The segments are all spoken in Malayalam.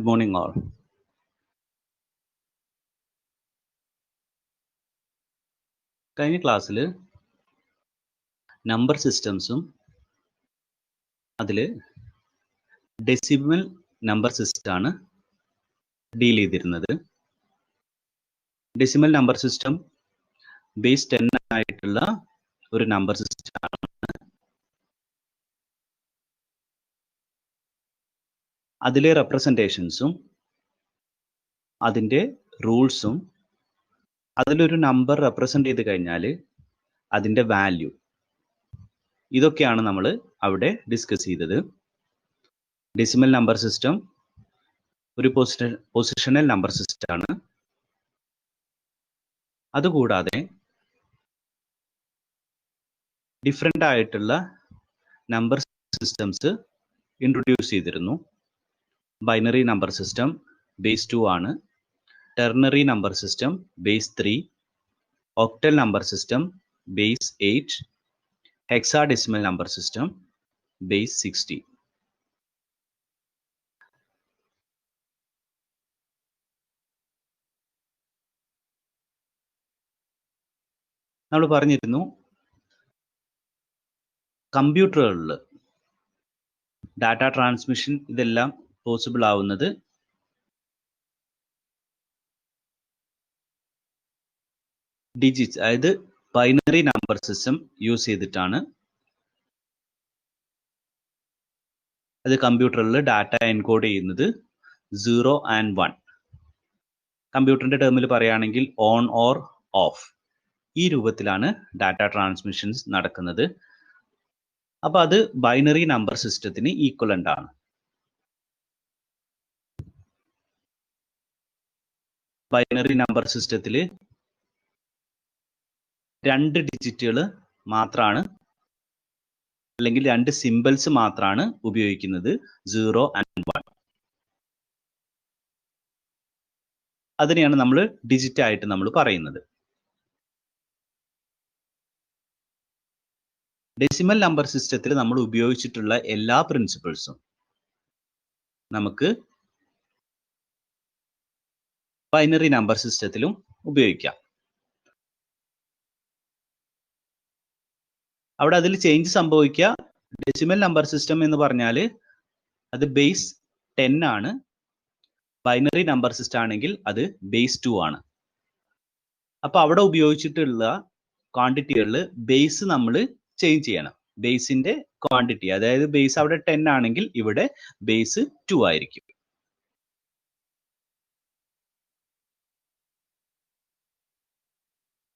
Good morning all. കഴിഞ്ഞ ക്ലാസ്സിൽ നമ്പർ സിസ്റ്റംസും അതിൽ ഡെസിമൽ നമ്പർ സിസ്റ്റമാണ് ഡീൽ ചെയ്തിരുന്നത്. ഡെസിമൽ നമ്പർ സിസ്റ്റം ബേസ് 10 ആയിട്ടുള്ള ഒരു നമ്പർ സിസ്റ്റമാണ്. അതിലെ റെപ്രസെൻറ്റേഷൻസും അതിൻ്റെ റൂൾസും അതിലൊരു നമ്പർ റെപ്രസെൻ്റ് ചെയ്ത് കഴിഞ്ഞാൽ അതിൻ്റെ വാല്യൂ, ഇതൊക്കെയാണ് നമ്മൾ അവിടെ ഡിസ്കസ് ചെയ്തത്. ഡെസിമൽ നമ്പർ സിസ്റ്റം ഒരു പൊസിഷണൽ നമ്പർ സിസ്റ്റമാണ്. അതുകൂടാതെ ഡിഫറെൻ്റ് ആയിട്ടുള്ള നമ്പർ സിസ്റ്റംസ് ഇൻട്രൊഡ്യൂസ് ചെയ്തിരുന്നു. ബൈനറി നമ്പർ സിസ്റ്റം ബേസ് 2 ആണ്. Ternary number system base 3, octal number system base 8, hexadecimal number system base 60. നമ്മൾ പറഞ്ഞിരുന്നു കമ്പ്യൂട്ടറുകളിൽ ഡാറ്റ ട്രാൻസ്മിഷൻ ഇതെല്ലാം പോസിബിൾ ആവുന്നത് ഡിജിറ്റ്സ്, അതായത് ബൈനറി നമ്പർ സിസ്റ്റം യൂസ് ചെയ്തിട്ടാണ്. അത് കമ്പ്യൂട്ടറിൽ ഡാറ്റ എൻകോഡ് ചെയ്യുന്നത് 0 and 1. കമ്പ്യൂട്ടറിന്റെ ടേമിൽ പറയുകയാണെങ്കിൽ ഓൺ ഓർ ഓഫ്, ഈ രൂപത്തിലാണ് ഡാറ്റ ട്രാൻസ്മിഷൻസ് നടക്കുന്നത്. അപ്പൊ അത് ബൈനറി നമ്പർ സിസ്റ്റത്തിന് ഈക്വലന്റ് ആണ്. ബൈനറി നമ്പർ സിസ്റ്റത്തിൽ 2 ഡിജിറ്റുകൾ മാത്രമാണ്, അല്ലെങ്കിൽ 2 സിമ്പിൾസ് മാത്രമാണ് ഉപയോഗിക്കുന്നത്, 0 and 1. അതിനെയാണ് നമ്മൾ ഡിജിറ്റ് ആയിട്ട് നമ്മൾ പറയുന്നത്. ഡെസിമൽ നമ്പർ സിസ്റ്റത്തിൽ നമ്മൾ ഉപയോഗിച്ചിട്ടുള്ള എല്ലാ പ്രിൻസിപ്പിൾസും നമുക്ക് ബൈനറി നമ്പർ സിസ്റ്റത്തിലും ഉപയോഗിക്കാം. അവിടെ അതിൽ ചേഞ്ച് സംഭവിക്കുക, ഡെസിമൽ നമ്പർ സിസ്റ്റം എന്ന് പറഞ്ഞാൽ അത് ബേസ് 10 ആണ്. ബൈനറി നമ്പർ സിസ്റ്റം ആണെങ്കിൽ അത് ബേസ് 2 ആണ്. അപ്പൊ അവിടെ ഉപയോഗിച്ചിട്ടുള്ള ക്വാണ്ടിറ്റികളിൽ ബേസ് നമ്മൾ ചേഞ്ച് ചെയ്യണം. ബേസിന്റെ ക്വാണ്ടിറ്റി, അതായത് ബേസ് അവിടെ 10 ആണെങ്കിൽ ഇവിടെ ബേസ് 2 ആയിരിക്കും.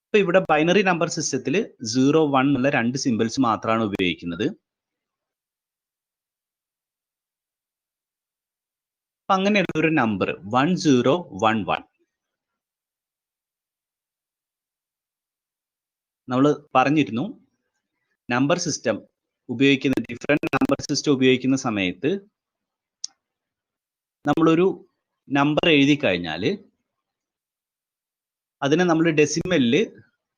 ഇപ്പൊ ഇവിടെ ബൈനറി നമ്പർ സിസ്റ്റത്തിൽ 0, 1 എന്നുള്ള 2 സിമ്പിൾസ് മാത്രമാണ് ഉപയോഗിക്കുന്നത്. അപ്പൊ അങ്ങനെയുള്ള ഒരു നമ്പർ 1011 നമ്മൾ പറഞ്ഞിരുന്നു. നമ്പർ സിസ്റ്റം ഉപയോഗിക്കുന്ന, ഡിഫറെന്റ് നമ്പർ സിസ്റ്റം ഉപയോഗിക്കുന്ന സമയത്ത് നമ്മളൊരു നമ്പർ എഴുതി കഴിഞ്ഞാൽ അതിനെ നമ്മൾ ഡെസിമലില്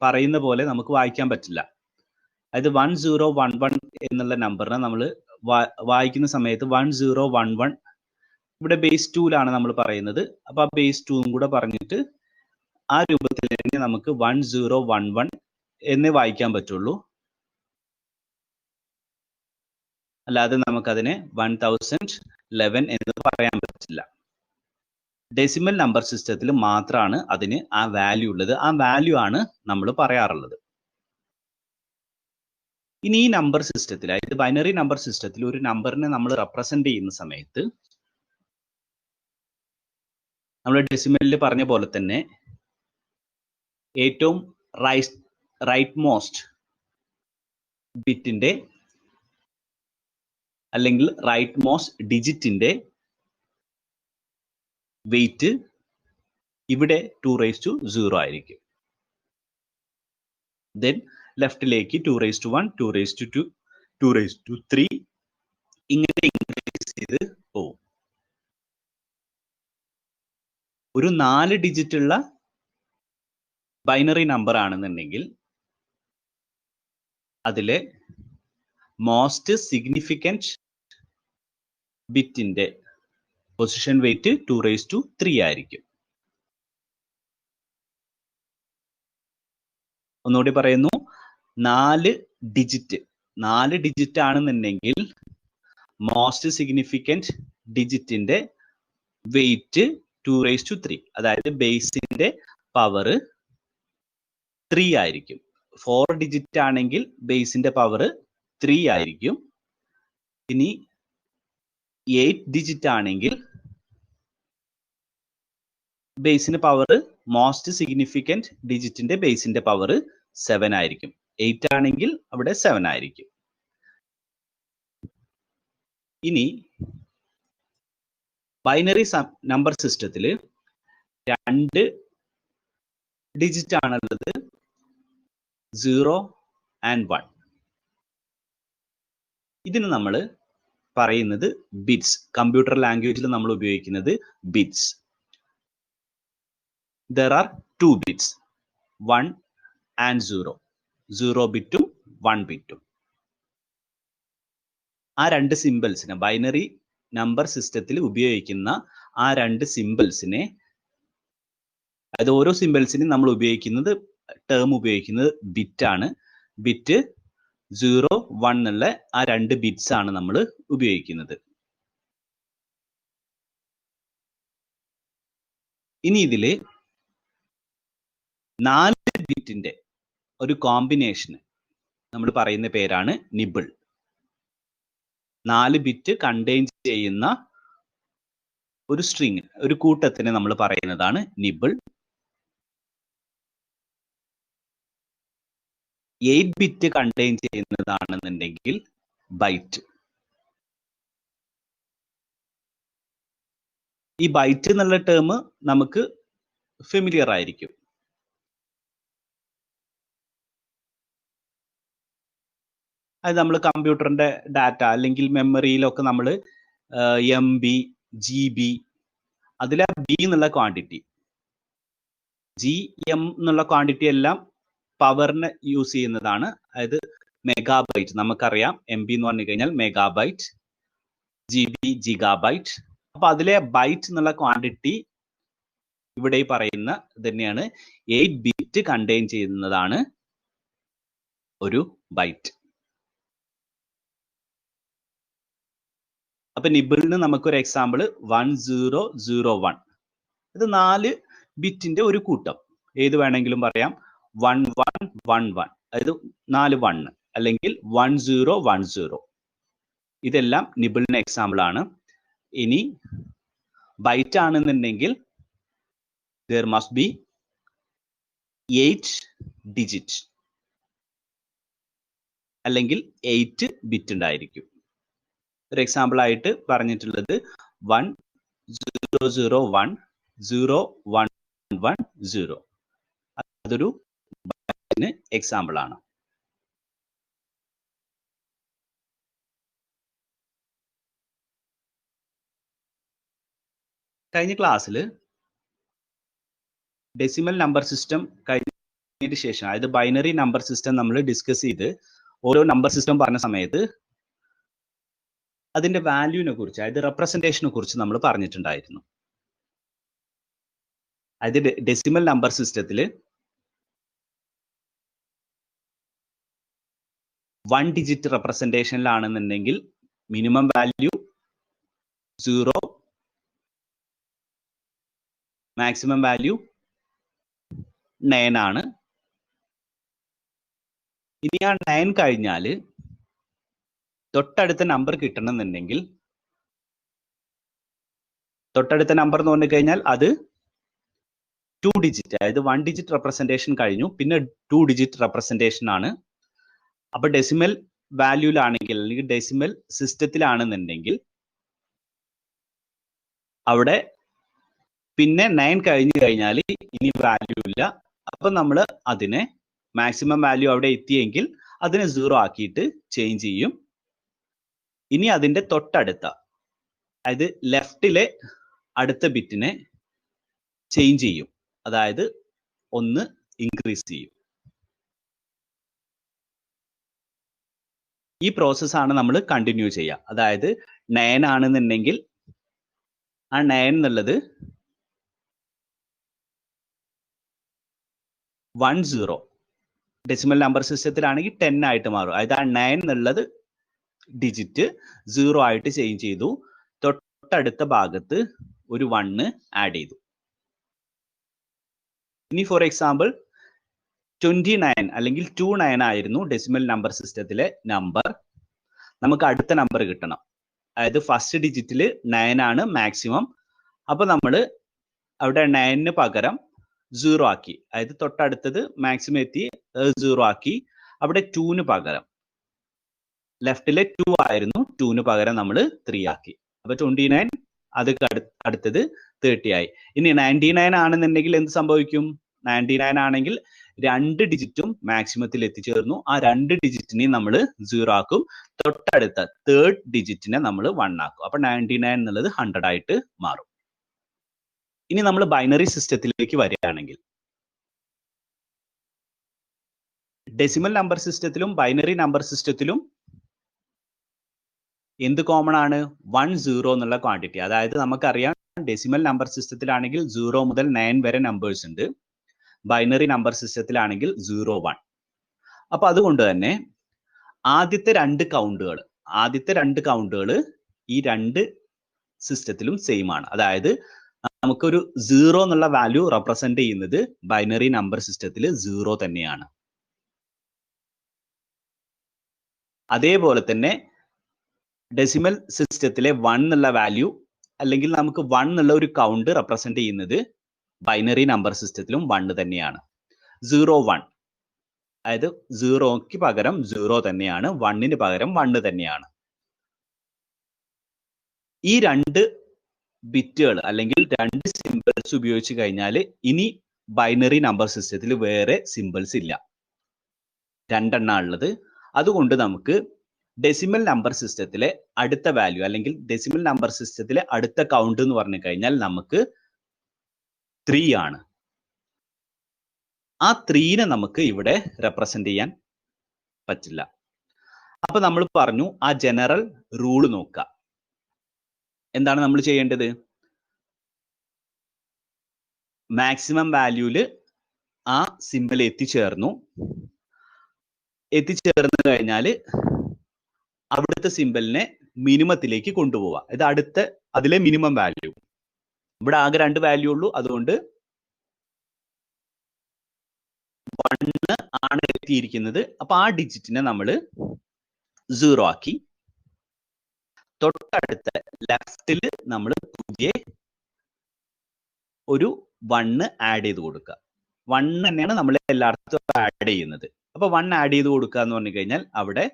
പറയുന്ന പോലെ നമുക്ക് വായിക്കാൻ പറ്റില്ല. അതായത് 1011 എന്നുള്ള നമ്പറിനെ നമ്മൾ വായിക്കുന്ന സമയത്ത് 1011 ഇവിടെ ബേസ് 2ലാണ് നമ്മൾ പറയുന്നത്. അപ്പൊ ആ ബേസ് 2 കൂടെ പറഞ്ഞിട്ട് ആ രൂപത്തിൽ തന്നെ നമുക്ക് 1011 എന്നേ വായിക്കാൻ പറ്റുള്ളൂ. അല്ലാതെ നമുക്കതിനെ 1011 എന്ന് പറയാൻ പറ്റില്ല. ഡെസിമൽ നമ്പർ സിസ്റ്റത്തിൽ മാത്രമാണ് അതിന് ആ വാല്യൂ ഉള്ളത്. ആ വാല്യൂ ആണ് നമ്മൾ പറയാറുള്ളത്. ഇനി ഈ നമ്പർ സിസ്റ്റത്തിൽ, അതായത് ബൈനറി നമ്പർ സിസ്റ്റത്തിൽ ഒരു നമ്പറിനെ നമ്മൾ റെപ്രസെന്റ് ചെയ്യുന്ന സമയത്ത് നമ്മൾ ഡെസിമലിൽ പറഞ്ഞ പോലെ തന്നെ ഏറ്റവും റൈറ്റ് മോസ്റ്റ് ബിറ്റിന്റെ അല്ലെങ്കിൽ റൈറ്റ് മോസ്റ്റ് ഡിജിറ്റിന്റെ വെയിറ്റ് ഇവിടെ 2⁻0 ആയിരിക്കും. ദെൻ ലെഫ്റ്റിലേക്ക് 2⁻1, 2⁻2, 2⁻3 ഇങ്ങനെ ഇൻക്രീസ് ചെയ്ത് പോകും. ഒരു 4 ഡിജിറ്റ് ഉള്ള ബൈനറി നമ്പർ ആണെന്നുണ്ടെങ്കിൽ അതിലെ മോസ്റ്റ് സിഗ്നിഫിക്കൻറ്റ് ബിറ്റിന്റെ പൊസിഷൻ വെയിറ്റ് 2⁻³ ആയിരിക്കും. ഒന്നുകൂടി പറയുന്നു, 4 ഡിജിറ്റ് ആണെന്നുണ്ടെങ്കിൽ മോസ്റ്റ് സിഗ്നിഫിക്കൻറ്റ് ഡിജിറ്റിന്റെ വെയിറ്റ് 2⁻³, അതായത് ബേസിന്റെ പവർ 3 ആയിരിക്കും. 4 ഡിജിറ്റ് ആണെങ്കിൽ ബേസിന്റെ പവർ 3 ആയിരിക്കും. ഇനി 8 ഡിജിറ്റ് ആണെങ്കിൽ ബേസിന്റെ പവർ, മോസ്റ്റ് സിഗ്നിഫിക്കൻറ്റ് ഡിജിറ്റിന്റെ ബേസിന്റെ പവർ 7 ആയിരിക്കും. 8 ആണെങ്കിൽ അവിടെ 7 ആയിരിക്കും. ഇനി ബൈനറി നമ്പർ സിസ്റ്റത്തിൽ 2 ഡിജിറ്റ് ആണുള്ളത്, 0 and 1. ഇതിന് നമ്മൾ പറയുന്നത് ബിറ്റ്സ്. കമ്പ്യൂട്ടർ ലാംഗ്വേജിൽ നമ്മൾ ഉപയോഗിക്കുന്നത് bits. There are 2 bits, 1 and 0. 0 ബിറ്റും 1 ബിറ്റും. ആ 2 സിമ്പിൾസിനെ, ബൈനറി നമ്പർ സിസ്റ്റത്തിൽ ഉപയോഗിക്കുന്ന ആ 2 സിമ്പിൾസിനെ, അതായത് ഓരോ സിമ്പിൾസിനും നമ്മൾ ഉപയോഗിക്കുന്നത്, ടേം ഉപയോഗിക്കുന്നത് ബിറ്റ് ആണ്. ബിറ്റ് 0, 1 എന്നുള്ള ആ 2 ബിറ്റ്സ് ആണ് നമ്മൾ ഉപയോഗിക്കുന്നത്. ഇനി ഇതില് 4 ബിറ്റിന്റെ ഒരു കോമ്പിനേഷന് നമ്മൾ പറയുന്ന പേരാണ് നിബിൾ. 4 ബിറ്റ് കണ്ടെയ്ൻ ചെയ്യുന്ന ഒരു സ്ട്രിങ്, ഒരു കൂട്ടത്തിനെ നമ്മൾ പറയുന്നതാണ് നിബിൾ. 8 ബിറ്റ് കണ്ടെയ്ൻ ചെയ്യുന്നതാണെന്നുണ്ടെങ്കിൽ ബൈറ്റ്. ഈ ബൈറ്റ് എന്നുള്ള ടേം നമുക്ക് ഫെമിലിയർ ആയിരിക്കും. അത് നമ്മൾ കമ്പ്യൂട്ടറിന്റെ ഡാറ്റ അല്ലെങ്കിൽ മെമ്മറിയിലൊക്കെ നമ്മൾ MB, GB, അതിലെ ബി എന്നുള്ള ക്വാണ്ടിറ്റി, GM എന്നുള്ള ക്വാണ്ടിറ്റി എല്ലാം പവറിന് യൂസ് ചെയ്യുന്നതാണ്. അതായത് മെഗാബൈറ്റ്, നമുക്കറിയാം MB എന്ന് പറഞ്ഞു കഴിഞ്ഞാൽ മെഗാബൈറ്റ്, GB ജിഗാബൈറ്റ്. അപ്പൊ അതിലെ ബൈറ്റ് എന്നുള്ള ക്വാണ്ടിറ്റി ഇവിടെ പറയുന്ന തന്നെയാണ്. 8 ബിറ്റ് കണ്ടെയ്ൻ ചെയ്യുന്നതാണ് ഒരു ബൈറ്റ്. അപ്പൊ നിബിളിന് നമുക്കൊരു എക്സാമ്പിൾ 1001. ഇത് 4 ബിറ്റിന്റെ ഒരു കൂട്ടം, ഏത് വേണമെങ്കിലും പറയാം. 1111, അതായത് 4 1, അല്ലെങ്കിൽ 1010. ഇതെല്ലാം നിബിളിന് എക്സാമ്പിൾ ആണ്. ഇനി ബൈറ്റ് ആണെന്നുണ്ടെങ്കിൽ there must be 8 ഡിജിറ്റ്, അല്ലെങ്കിൽ 8 ബിറ്റ് ഉണ്ടായിരിക്കും. ഒരു എക്സാമ്പിൾ ആയിട്ട് പറഞ്ഞിട്ടുള്ളത് 1001 0110. അതൊരു ബൈറ്റിന് എക്സാമ്പിൾ ആണ്. കഴിഞ്ഞ ക്ലാസ്സിൽ ഡെസിമൽ നമ്പർ സിസ്റ്റം കഴിഞ്ഞതിന് ശേഷം, അതായത് ബൈനറി നമ്പർ സിസ്റ്റം നമ്മൾ ഡിസ്കസ് ചെയ്ത് ഓരോ നമ്പർ സിസ്റ്റം പറഞ്ഞ സമയത്ത് അതിന്റെ വാല്യൂവിനെ കുറിച്ച്, അതായത് റെപ്രസെന്റേഷനെ കുറിച്ച് നമ്മൾ പറഞ്ഞിട്ടുണ്ടായിരുന്നു. അതായത് ഡെസിമൽ നമ്പർ സിസ്റ്റത്തിൽ 1 ഡിജിറ്റ് റെപ്രസെന്റേഷനിലാണെന്നുണ്ടെങ്കിൽ മിനിമം വാല്യൂ 0, മാക്സിമം വാല്യൂ 9 ആണ്. ഇനി ആ 9 കഴിഞ്ഞാൽ തൊട്ടടുത്ത നമ്പർ കിട്ടണമെന്നുണ്ടെങ്കിൽ, തൊട്ടടുത്ത നമ്പർ എന്ന് പറഞ്ഞു കഴിഞ്ഞാൽ അത് 2 ഡിജിറ്റ്, അതായത് 1 ഡിജിറ്റ് റെപ്രസെന്റേഷൻ കഴിഞ്ഞു, പിന്നെ 2 ഡിജിറ്റ് റെപ്രസെന്റേഷൻ ആണ്. അപ്പൊ ഡെസിമൽ വാല്യൂലാണെങ്കിൽ, അല്ലെങ്കിൽ ഡെസിമൽ സിസ്റ്റത്തിലാണെന്നുണ്ടെങ്കിൽ അവിടെ പിന്നെ 9 കഴിഞ്ഞു കഴിഞ്ഞാൽ ഇനി വാല്യൂ ഇല്ല. അപ്പൊ നമ്മൾ അതിനെ മാക്സിമം വാല്യൂ അവിടെ എത്തിയെങ്കിൽ അതിനെ 0 ആക്കിയിട്ട് ചേഞ്ച് ചെയ്യും. ഇനി അതിന്റെ തൊട്ടടുത്ത, അതായത് ലെഫ്റ്റിലെ അടുത്ത ബിറ്റിനെ ചേഞ്ച് ചെയ്യും, അതായത് 1 ഇൻക്രീസ് ചെയ്യും. ഈ പ്രോസസ്സാണ് നമ്മൾ കണ്ടിന്യൂ ചെയ്യുക. അതായത് 9 ആണെന്നുണ്ടെങ്കിൽ ആ 9 എന്നുള്ളത് 10 ഡെസിമൽ നമ്പർ സിസ്റ്റത്തിലാണെങ്കിൽ 10 ആയിട്ട് മാറും. അതായത് ആ 9 എന്നുള്ളത് ഡിജിറ്റ് 0 ആയിട്ട് ചേഞ്ച് ചെയ്തു. തൊട്ടടുത്ത ഭാഗത്ത് ഒരു 1 ആഡ് ചെയ്തു. ഇനി ഫോർ എക്സാമ്പിൾ 29 അല്ലെങ്കിൽ 29 ആയിരുന്നു ഡെസിമൽ നമ്പർ സിസ്റ്റത്തിലെ നമ്പർ. നമുക്ക് അടുത്ത നമ്പർ കിട്ടണം. അതായത് ഫസ്റ്റ് ഡിജിറ്റിൽ 9 ആണ് മാക്സിമം. അപ്പൊ നമ്മൾ അവിടെ 9ന് പകരം 0 ആക്കി. അതായത് തൊട്ടടുത്തത് മാക്സിമം എത്തി 0 ആക്കി. അവിടെ 2ന് പകരം ലെഫ്റ്റിലെ 2 ആയിരുന്നു, 2ന് പകരം നമ്മൾ 3 ആക്കി. അപ്പൊ 29 അത് അടുത്തത് 30 ആയി. ഇനി 99 ആണെന്നുണ്ടെങ്കിൽ എന്ത് സംഭവിക്കും? 99 ആണെങ്കിൽ 2 ഡിജിറ്റും മാക്സിമത്തിൽ എത്തിച്ചേർന്നു. ആ 2 ഡിജിറ്റിനെ നമ്മൾ 0 ആക്കും. തൊട്ടടുത്ത തേർഡ് ഡിജിറ്റിനെ നമ്മൾ 1 ആക്കും. അപ്പൊ 99 എന്നുള്ളത് 100 ആയിട്ട് മാറും. ഇനി നമ്മൾ ബൈനറി സിസ്റ്റത്തിലേക്ക് വരികയാണെങ്കിൽ ഡെസിമൽ നമ്പർ സിസ്റ്റത്തിലും ബൈനറി നമ്പർ സിസ്റ്റത്തിലും എന്ത് കോമൺ ആണ്? 1 0 എന്നുള്ള ക്വാണ്ടിറ്റി. അതായത് നമുക്കറിയാം ഡെസിമൽ നമ്പർ സിസ്റ്റത്തിലാണെങ്കിൽ 0 മുതൽ 9 വരെ നമ്പേഴ്സ് ഉണ്ട്. ബൈനറി നമ്പർ സിസ്റ്റത്തിലാണെങ്കിൽ 0 1. അപ്പൊ അതുകൊണ്ട് തന്നെ ആദ്യത്തെ രണ്ട് കൗണ്ടുകൾ ഈ രണ്ട് സിസ്റ്റത്തിലും സെയിം ആണ്. അതായത് നമുക്കൊരു 0 എന്നുള്ള വാല്യൂ റെപ്രസെന്റ് ചെയ്യുന്നത് ബൈനറി നമ്പർ സിസ്റ്റത്തിൽ 0 തന്നെയാണ്. അതേപോലെ തന്നെ ഡെസിമൽ സിസ്റ്റത്തിലെ 1 എന്നുള്ള വാല്യൂ അല്ലെങ്കിൽ നമുക്ക് 1 എന്നുള്ള ഒരു കൗണ്ട് റെപ്രസെന്റ് ചെയ്യുന്നത് ബൈനറി നമ്പർ സിസ്റ്റത്തിലും 1 തന്നെയാണ്. 0 1, അതായത് 0ക്ക് പകരം 0 തന്നെയാണ്, 1ന് പകരം 1 തന്നെയാണ്. ഈ രണ്ട് ബിറ്റുകൾ അല്ലെങ്കിൽ രണ്ട് സിമ്പിൾസ് ഉപയോഗിച്ച് കഴിഞ്ഞാൽ ഇനി ബൈനറി നമ്പർ സിസ്റ്റത്തിൽ വേറെ സിമ്പിൾസ് ഇല്ല, രണ്ടെണ്ണം ഉള്ളത്. അതുകൊണ്ട് നമുക്ക് ഡെസിമൽ നമ്പർ സിസ്റ്റത്തിലെ അടുത്ത വാല്യൂ അല്ലെങ്കിൽ ഡെസിമൽ നമ്പർ സിസ്റ്റത്തിലെ അടുത്ത കൗണ്ട് എന്ന് പറഞ്ഞു കഴിഞ്ഞാൽ നമുക്ക് 3 ആണ്. ആ 3നെ നമുക്ക് ഇവിടെ റെപ്രസെന്റ് ചെയ്യാൻ പറ്റില്ല. അപ്പൊ നമ്മൾ പറഞ്ഞു ആ ജനറൽ റൂള് നോക്കുക. എന്താണ് നമ്മൾ ചെയ്യേണ്ടത്? മാക്സിമം വാല്യൂല് ആ സിമ്പിൾ എത്തിച്ചേർന്നു കഴിഞ്ഞാൽ അവിടുത്തെ സിമ്പിളിനെ മിനിമത്തിലേക്ക് കൊണ്ടുപോവുക. ഇത് അതിലെ മിനിമം വാല്യൂ. ഇവിടെ ആകെ 2 വാല്യൂ ഉള്ളൂ, അതുകൊണ്ട് 1 ആണ് എത്തിയിരിക്കുന്നത്. അപ്പൊ ആ ഡിജിറ്റിനെ നമ്മൾ 0 ആക്കി. തൊട്ടടുത്ത ലെഫ്റ്റിൽ നമ്മൾ പുതിയ ഒരു 1 ആഡ് ചെയ്ത് കൊടുക്കുക. 1 തന്നെയാണ് നമ്മൾ എല്ലായിടത്തും ആഡ് ചെയ്യുന്നത്. അപ്പൊ 1 ആഡ് ചെയ്ത് കൊടുക്കുക എന്ന് പറഞ്ഞു കഴിഞ്ഞാൽ അവിടെ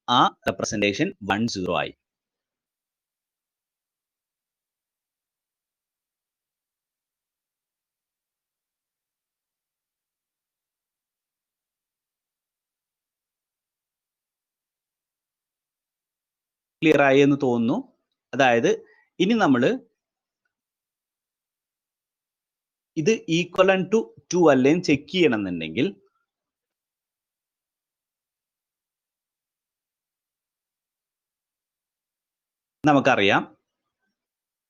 ആ റെപ്രസെന്റേഷൻ 1 0 ആയി. ക്ലിയർ ആയി എന്ന് തോന്നുന്നു. അതായത് ഇനി നമ്മൾ ഇത് ഈക്വലൻ ടു 2 അല്ലെങ്കിൽ ചെക്ക് ചെയ്യണം എന്നുണ്ടെങ്കിൽ നമുക്കറിയാം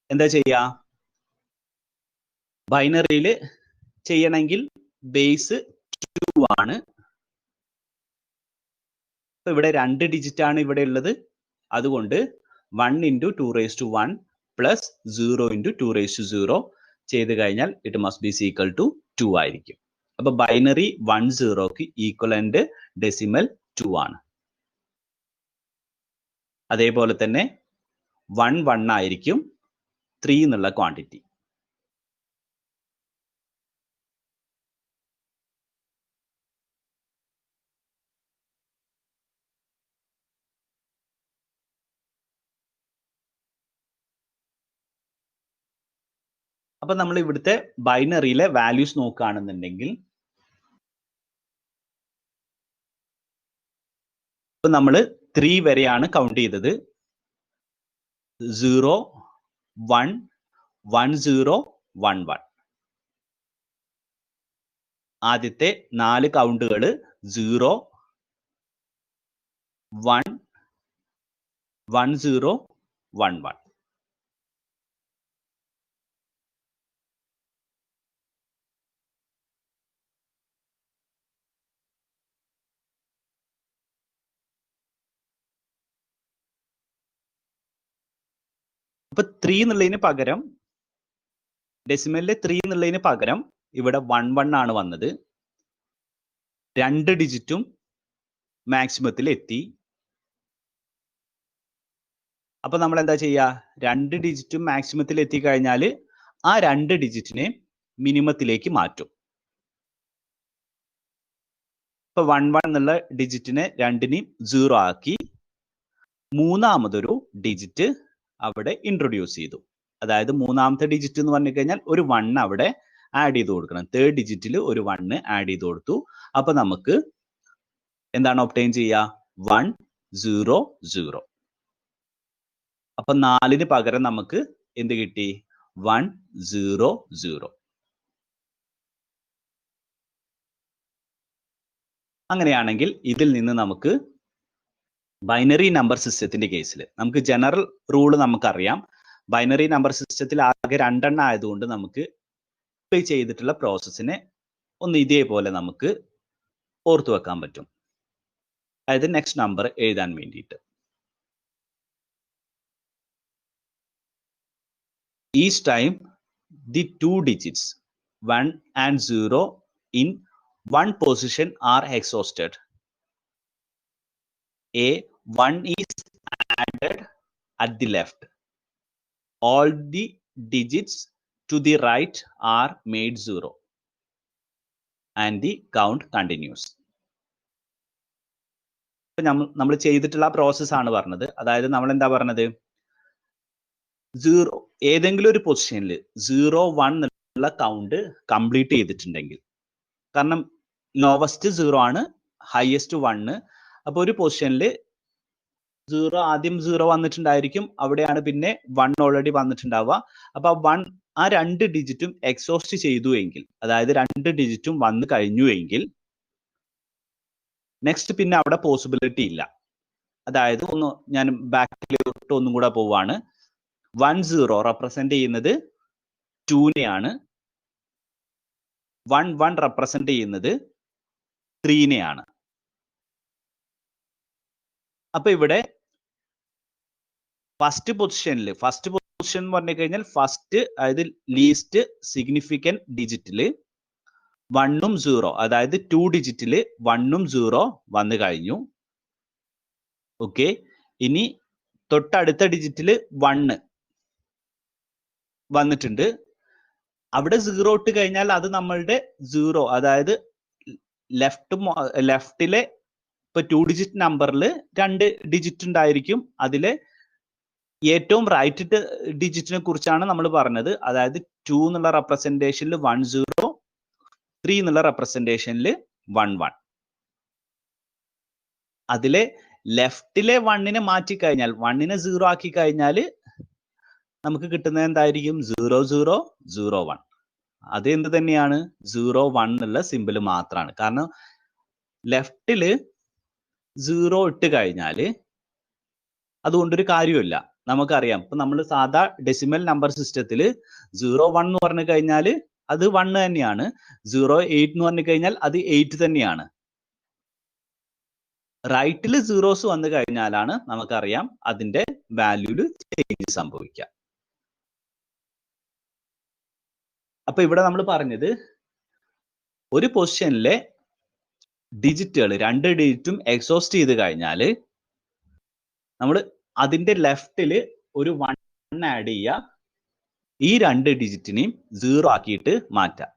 എന്താ ചെയ്യാ? ബൈനറിയിൽ ചെയ്യണമെങ്കിൽ ബേസ് 2 ആണ്. ഇപ്പൊ ഇവിടെ 2 ഡിജിറ്റ് ആണ് ഇവിടെ ഉള്ളത്. അതുകൊണ്ട് 1 × 2⁻1 പ്ലസ് 0 × 2⁻0 ചെയ്ത് കഴിഞ്ഞാൽ it must be equal to 2 ആയിരിക്കും. അപ്പൊ ബൈനറി 1 0ക്ക് ഈക്വലന്റ് ഡെസിമൽ 2 ആണ്. അതേപോലെ തന്നെ 1 1 ആയിരിക്കും 3 എന്നുള്ള ക്വാണ്ടിറ്റി. അപ്പൊ നമ്മൾ ഇവിടുത്തെ ബൈനറിയിലെ വാല്യൂസ് നോക്കുകയാണെന്നുണ്ടെങ്കിൽ ഇപ്പൊ നമ്മൾ 3 വരെയാണ് കൗണ്ട് ചെയ്തത്. 0 1 1 0 1 1. ആദ്യത്തെ 4 കൗണ്ടുകൾ 0 1 1 0 1 1. അപ്പൊ 3 എന്നുള്ളതിന് പകരം ഡെസിമലിലെ 3 എന്നുള്ളതിന് പകരം ഇവിടെ 1 ആണ് വന്നത്. 2 ഡിജിറ്റും മാക്സിമത്തിൽ എത്തി. അപ്പൊ നമ്മൾ എന്താ ചെയ്യുക? 2 ഡിജിറ്റും മാക്സിമത്തിൽ എത്തിക്കഴിഞ്ഞാൽ ആ 2 ഡിജിറ്റിനെ മിനിമത്തിലേക്ക് മാറ്റും. ഇപ്പൊ 1 എന്നുള്ള ഡിജിറ്റിനെ 2നെയും 0 ആക്കി മൂന്നാമതൊരു ഡിജിറ്റ് അവിടെ ഇൻട്രൊഡ്യൂസ് ചെയ്തു. അതായത് മൂന്നാമത്തെ ഡിജിറ്റ് എന്ന് പറഞ്ഞു കഴിഞ്ഞാൽ ഒരു 1 അവിടെ ആഡ് ചെയ്ത് കൊടുക്കണം. തേർഡ് ഡിജിറ്റിൽ ഒരു 1 ആഡ് ചെയ്ത് കൊടുത്തു. അപ്പൊ നമുക്ക് എന്താണ് ഒബ്റ്റെയിൻ ചെയ്യുക? 1 0 0. അപ്പൊ 4ന് പകരം നമുക്ക് എന്ത് കിട്ടി? 1 0 0. അങ്ങനെയാണെങ്കിൽ ഇതിൽ നിന്ന് നമുക്ക് ബൈനറി നമ്പർ സിസ്റ്റത്തിന്റെ കേസിൽ നമുക്ക് ജനറൽ റൂള് നമുക്കറിയാം. ബൈനറി നമ്പർ സിസ്റ്റത്തിൽ ആകെ 2 എണ്ണം ആയതുകൊണ്ട് നമുക്ക് ചെയ്തിട്ടുള്ള പ്രോസസ്സിനെ ഒന്ന് ഇതേപോലെ നമുക്ക് ഓർത്തു വെക്കാൻ പറ്റും. അതായത് നെക്സ്റ്റ് നമ്പർ എഴുതാൻ വേണ്ടിയിട്ട് each time the 2 digits 1 and 0 in one position are exhausted, a 1 is added at the left. All the digits to the right are made 0 and the count continues. നമ്മൾ ചെയ്തിട്ടുള്ള പ്രോസസ് ആണ് പറഞ്ഞത്. അതായത് നമ്മൾ എന്താ പറഞ്ഞത്? 0 ഏതെങ്കിലും ഒരു പൊസിഷനിൽ 0 1 എന്നുള്ള കൗണ്ട് കംപ്ലീറ്റ് ചെയ്തിട്ടുണ്ടെങ്കിൽ, കാരണം ലോവസ്റ്റ് 0 ആണ്, ഹയസ്റ്റ് 1. അപ്പൊ ഒരു പൊസിഷനിൽ 0 ആദ്യം 0 വന്നിട്ടുണ്ടായിരിക്കും, അവിടെയാണ് പിന്നെ 1 ഓൾറെഡി വന്നിട്ടുണ്ടാവുക. അപ്പൊ ആ 2 ഡിജിറ്റും എക്സോസ്റ്റ് ചെയ്തു എങ്കിൽ, അതായത് 2 ഡിജിറ്റും വന്നു കഴിഞ്ഞു എങ്കിൽ നെക്സ്റ്റ് പിന്നെ അവിടെ പോസിബിലിറ്റി ഇല്ല. അതായത് ഞാൻ ബാക്കിലോട്ട് ഒന്നും കൂടെ പോവാണ്. 1 0 റെപ്രസെന്റ് ചെയ്യുന്നത് 2നെയാണ്. 1 1 റെപ്രസെന്റ് ചെയ്യുന്നത് 3നെയാണ്. അപ്പൊ ഇവിടെ ഫസ്റ്റ് പൊസിഷൻ എന്ന് പറഞ്ഞു കഴിഞ്ഞാൽ ഫസ്റ്റ്, അതായത് ലീസ്റ്റ് സിഗ്നിഫിക്കന്റ് ഡിജിറ്റില് 1ഉം 0, അതായത് 2 ഡിജിറ്റില് 1ഉം 0 വന്നു കഴിഞ്ഞു. ഓക്കെ, ഇനി തൊട്ടടുത്ത ഡിജിറ്റില് 1 വന്നിട്ടുണ്ട്. അവിടെ 0 ഇട്ട് കഴിഞ്ഞാൽ അത് നമ്മളുടെ 0, അതായത് ലെഫ്റ്റിലെ ഇപ്പൊ 2 ഡിജിറ്റ് നമ്പറിൽ 2 ഡിജിറ്റ് ഉണ്ടായിരിക്കും. അതിലെ ഏറ്റവും റൈറ്റ് ഡിജിറ്റിനെ കുറിച്ചാണ് നമ്മൾ പറഞ്ഞത്. അതായത് 2 എന്നുള്ള റെപ്രസെന്റേഷനിൽ 1 0, 3 എന്നുള്ള റെപ്രസെന്റേഷനിൽ 1 1. അതിലെ ലെഫ്റ്റിലെ 1നെ മാറ്റി കഴിഞ്ഞാൽ, 1നെ 0 ആക്കി കഴിഞ്ഞാൽ നമുക്ക് കിട്ടുന്നത് എന്തായിരിക്കും? 0 0 0 1. അത് എന്ത് തന്നെയാണ്? 0 1 എന്നുള്ള സിമ്പിൾ മാത്രമാണ്. കാരണം ലെഫ്റ്റില് 0 ഇട്ട് കഴിഞ്ഞാൽ അതുകൊണ്ടൊരു കാര്യമില്ല. നമുക്കറിയാം, ഇപ്പൊ നമ്മൾ സാധാ ഡെസിമൽ നമ്പർ സിസ്റ്റത്തിൽ 0 1 എന്ന് പറഞ്ഞു കഴിഞ്ഞാൽ അത് 1 തന്നെയാണ്. 0 8 എന്ന് പറഞ്ഞു കഴിഞ്ഞാൽ അത് 8 തന്നെയാണ്. റൈറ്റില് സീറോസ് വന്നു കഴിഞ്ഞാലാണ് നമുക്കറിയാം അതിന്റെ വാല്യൂല് ചേഞ്ച് സംഭവിക്കുക. അപ്പൊ ഇവിടെ നമ്മൾ പറഞ്ഞത് ഒരു പൊസിഷനിലെ ഡിജിറ്റുകൾ 2 ഡിജിറ്റും എക്സോസ്റ്റ് ചെയ്ത് കഴിഞ്ഞാൽ നമ്മൾ അതിന്റെ ലെഫ്റ്റില് ഒരു 1 ആഡ് ചെയ്യുക, ഈ 2 ഡിജിറ്റിനെയും 0 ആക്കിയിട്ട് മാറ്റാം.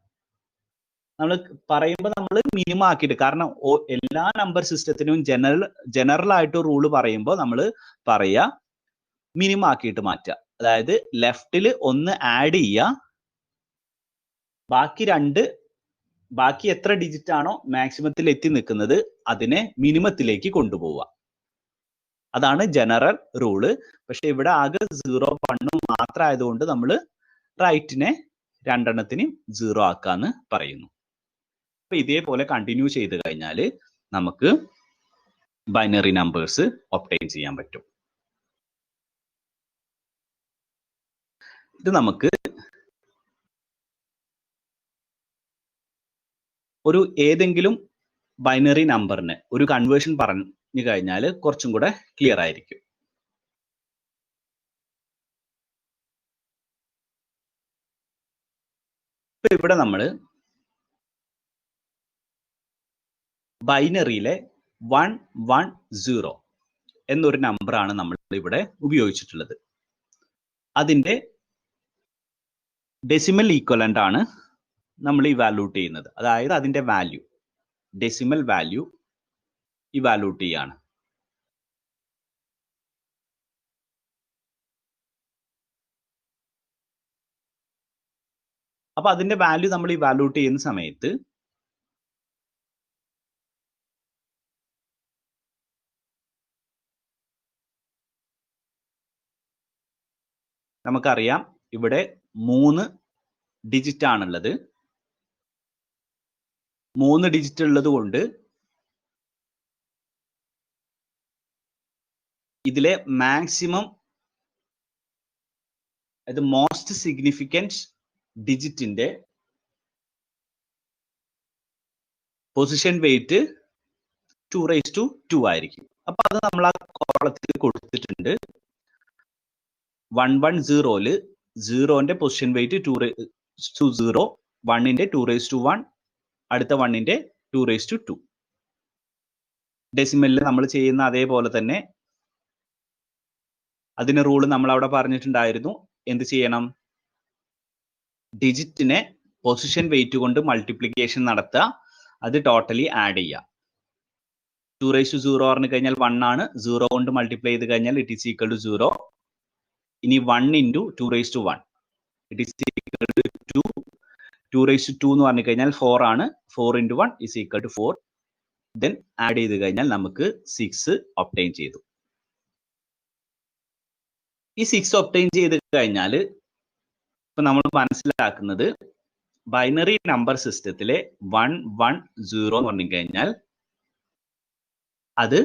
നമ്മൾ പറയുമ്പോൾ നമ്മൾ മിനിമം ആക്കിയിട്ട്, കാരണം എല്ലാ നമ്പർ സിസ്റ്റത്തിനും ജനറൽ ആയിട്ട് റൂള് പറയുമ്പോൾ നമ്മൾ പറയുക മിനിമം ആക്കിയിട്ട് മാറ്റുക. അതായത് ലെഫ്റ്റില് 1 ആഡ് ചെയ്യുക, ബാക്കി എത്ര ഡിജിറ്റ് ആണോ മാക്സിമത്തിൽ എത്തി നിൽക്കുന്നത് അതിനെ മിനിമത്തിലേക്ക് കൊണ്ടുപോവുക. അതാണ് ജനറൽ റൂള്. പക്ഷെ ഇവിടെ ആകെ 0 1 മാത്രം ആയതുകൊണ്ട് നമ്മൾ റൈറ്റിനെ 2 എണ്ണത്തിനും 0 ആക്കാന്ന് പറയുന്നു. അപ്പൊ ഇതേപോലെ കണ്ടിന്യൂ ചെയ്ത് കഴിഞ്ഞാൽ നമുക്ക് ബൈനറി നമ്പേഴ്സ് ഒബ്റ്റെയിൻ ചെയ്യാൻ പറ്റും. ഇത് നമുക്ക് ഒരു ഏതെങ്കിലും ബൈനറി നമ്പറിന് ഒരു കൺവേർഷൻ പറഞ്ഞു കഴിഞ്ഞാൽ കുറച്ചും കൂടെ ക്ലിയർ ആയിരിക്കും. ഇപ്പൊ ഇവിടെ നമ്മൾ ബൈനറിയിലെ 110 എന്നൊരു നമ്പറാണ് നമ്മൾ ഇവിടെ ഉപയോഗിച്ചിട്ടുള്ളത്. അതിന്റെ ഡെസിമൽ ഈക്വലന്റ് ആണ് നമ്മൾ ഇവാലുവേറ്റ് ചെയ്യുന്നത്. അതായത് അതിന്റെ വാല്യൂ, ഡെസിമൽ വാല്യൂ ഇവാലുവേറ്റ് ചെയ്യാണ്. അപ്പൊ അതിന്റെ വാല്യൂ നമ്മൾ ഇവാലുവേറ്റ് ചെയ്യുന്ന സമയത്ത് നമുക്കറിയാം ഇവിടെ 3 ഡിജിറ്റ് ആണുള്ളത്. 3 ഡിജിറ്റ് ഉള്ളത് കൊണ്ട് ഇതിലെ മാക്സിമം, അത് മോസ്റ്റ് സിഗ്നിഫിക്കൻറ്റ് ഡിജിറ്റിന്റെ പൊസിഷൻ വെയിറ്റ് 2⁻²² ആയിരിക്കും. അപ്പൊ അത് നമ്മൾ ആ കോളത്തിൽ കൊടുത്തിട്ടുണ്ട്. 110ല് 0ന്റെ പൊസിഷൻ വെയിറ്റ് 2⁻²0, 1ന്റെ 2⁻1, അടുത്ത 1ന്റെ 2⁻². ഡെസിമലിൽ നമ്മൾ ചെയ്യുന്ന അതേപോലെ തന്നെ അതിന് റൂൾ നമ്മൾ അവിടെ പറഞ്ഞിട്ടുണ്ടായിരുന്നു. എന്ത് ചെയ്യണം? ഡിജിറ്റിനെ പൊസിഷൻ വെയിറ്റ് കൊണ്ട് മൾട്ടിപ്ലിക്കേഷൻ നടത്തുക, അത് ടോട്ടലി ആഡ് ചെയ്യുക. 2⁻0 പറഞ്ഞു കഴിഞ്ഞാൽ 1 ആണ്. 0 കൊണ്ട് മൾട്ടിപ്ലൈ ചെയ്ത് കഴിഞ്ഞാൽ ഇറ്റ് ഈസ് ഈക്വൽ ടു 0. ഇനി 1 into 2⁻1 it is equal to 2⁻2 എന്ന് പറഞ്ഞു കഴിഞ്ഞാൽ 4 ആണ്. 4 into 1 is equal to 4. Then add ചെയ്ത് കഴിഞ്ഞാൽ നമുക്ക് 6 ഒബ്റ്റെയിൻ ചെയ്തു. ഈ 6 ഒബ്റ്റെയിൻ ചെയ്ത് കഴിഞ്ഞാൽ ഇപ്പൊ നമ്മൾ മനസ്സിലാക്കുന്നത് ബൈനറി നമ്പർ സിസ്റ്റത്തിലെ 110 എന്ന് പറഞ്ഞു കഴിഞ്ഞാൽ അത്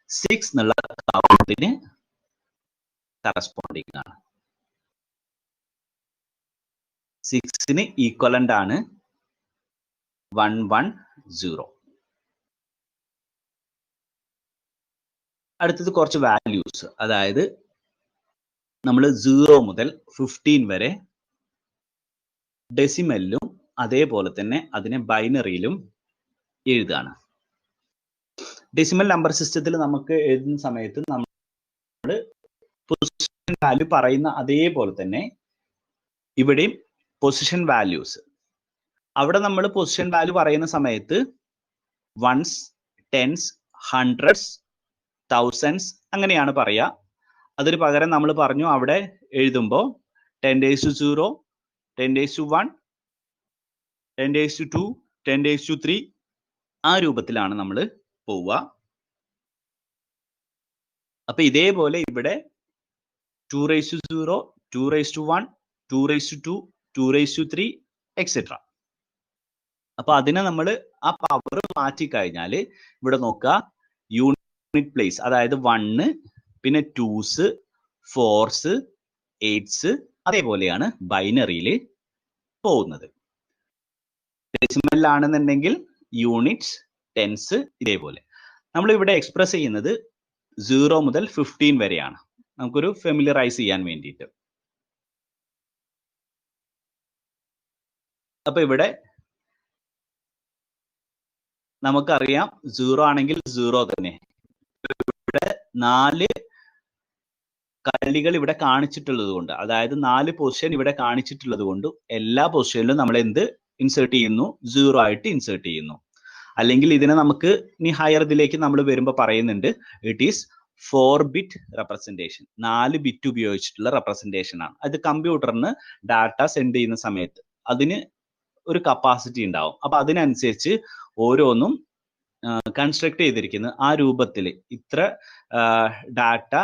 6 എന്നുള്ള കൗണ്ടിന് കറസ്പോണ്ടിങ് ആണ്. 6ന് ഈക്വലന്റ് ആണ് 110. അടുത്തത് കുറച്ച് വാല്യൂസ്, അതായത് നമ്മൾ 0 മുതൽ 15 വരെ ഡെസിമലിലും അതേപോലെ തന്നെ അതിനെ ബൈനറിയിലും എഴുതാണ്. ഡെസിമൽ നമ്പർ സിസ്റ്റത്തിൽ നമുക്ക് എഴുതുന്ന സമയത്ത് നമ്മൾ പൊസിഷൻ വാല്യൂ പറയുന്ന അതേപോലെ തന്നെ ഇവിടെയും പൊസിഷൻ വാല്യൂസ്, അവിടെ നമ്മൾ പൊസിഷൻ വാല്യൂ പറയുന്ന സമയത്ത് വൺസ്, ടെൻസ്, ഹൺഡ്രഡ്സ്, തൗസൻഡ്സ് അങ്ങനെയാണ് പറയുക. അതിന് പകരം നമ്മൾ പറഞ്ഞു അവിടെ എഴുതുമ്പോൾ 10⁻0, 10⁻1, 10⁻2, 10⁻3 ആ രൂപത്തിലാണ് നമ്മൾ പോവുക. അപ്പൊ ഇതേപോലെ ഇവിടെ 2⁻0, 2⁻1, 2⁻2, 2⁻3 എക്സെട്ര. അപ്പൊ അതിനെ നമ്മൾ ആ പവർ മാറ്റി കഴിഞ്ഞാൽ ഇവിടെ നോക്കുക, യൂണിറ്റ് പ്ലേസ്, അതായത് 1, പിന്നെ 2s, 4s, 8s അതേപോലെയാണ് ബൈനറിയിൽ പോകുന്നത്. ഡെസിമലിലാണെന്നുണ്ടെങ്കിൽ യൂണിറ്റ്സ്, ടെൻസ് ഇതേപോലെ. നമ്മൾ ഇവിടെ എക്സ്പ്രസ് ചെയ്യുന്നത് 0 മുതൽ 15 വരെയാണ്, നമുക്കൊരു ഫെമിലിയറൈസ് ചെയ്യാൻ വേണ്ടിയിട്ട്. അപ്പൊ ഇവിടെ നമുക്കറിയാം 0 ആണെങ്കിൽ 0 തന്നെ. ഇവിടെ 4 കള്ളികൾ ഇവിടെ കാണിച്ചിട്ടുള്ളത് കൊണ്ട്, അതായത് 4 പൊസിഷൻ ഇവിടെ കാണിച്ചിട്ടുള്ളത് കൊണ്ട് എല്ലാ പൊസിഷനിലും നമ്മൾ എന്ത് ഇൻസേർട്ട് ചെയ്യുന്നു? 0 ആയിട്ട് ഇൻസേർട്ട് ചെയ്യുന്നു. അല്ലെങ്കിൽ ഇതിനെ നമുക്ക് ഇനി ഹയർ ഇതിലേക്ക് നമ്മൾ വരുമ്പോൾ പറയുന്നുണ്ട്, it is 4-bit representation. 4 bit ഉപയോഗിച്ചിട്ടുള്ള റെപ്രസെന്റേഷൻ ആണ്. അത് കമ്പ്യൂട്ടറിന് ഡാറ്റ സെൻഡ് ചെയ്യുന്ന സമയത്ത് അതിന് ഒരു കപ്പാസിറ്റി ഉണ്ടാവും. അപ്പൊ അതിനനുസരിച്ച് ഓരോന്നും കൺസ്ട്രക്ട് ചെയ്തിരിക്കുന്നത് ആ രൂപത്തിൽ ഇത്ര ഡാറ്റ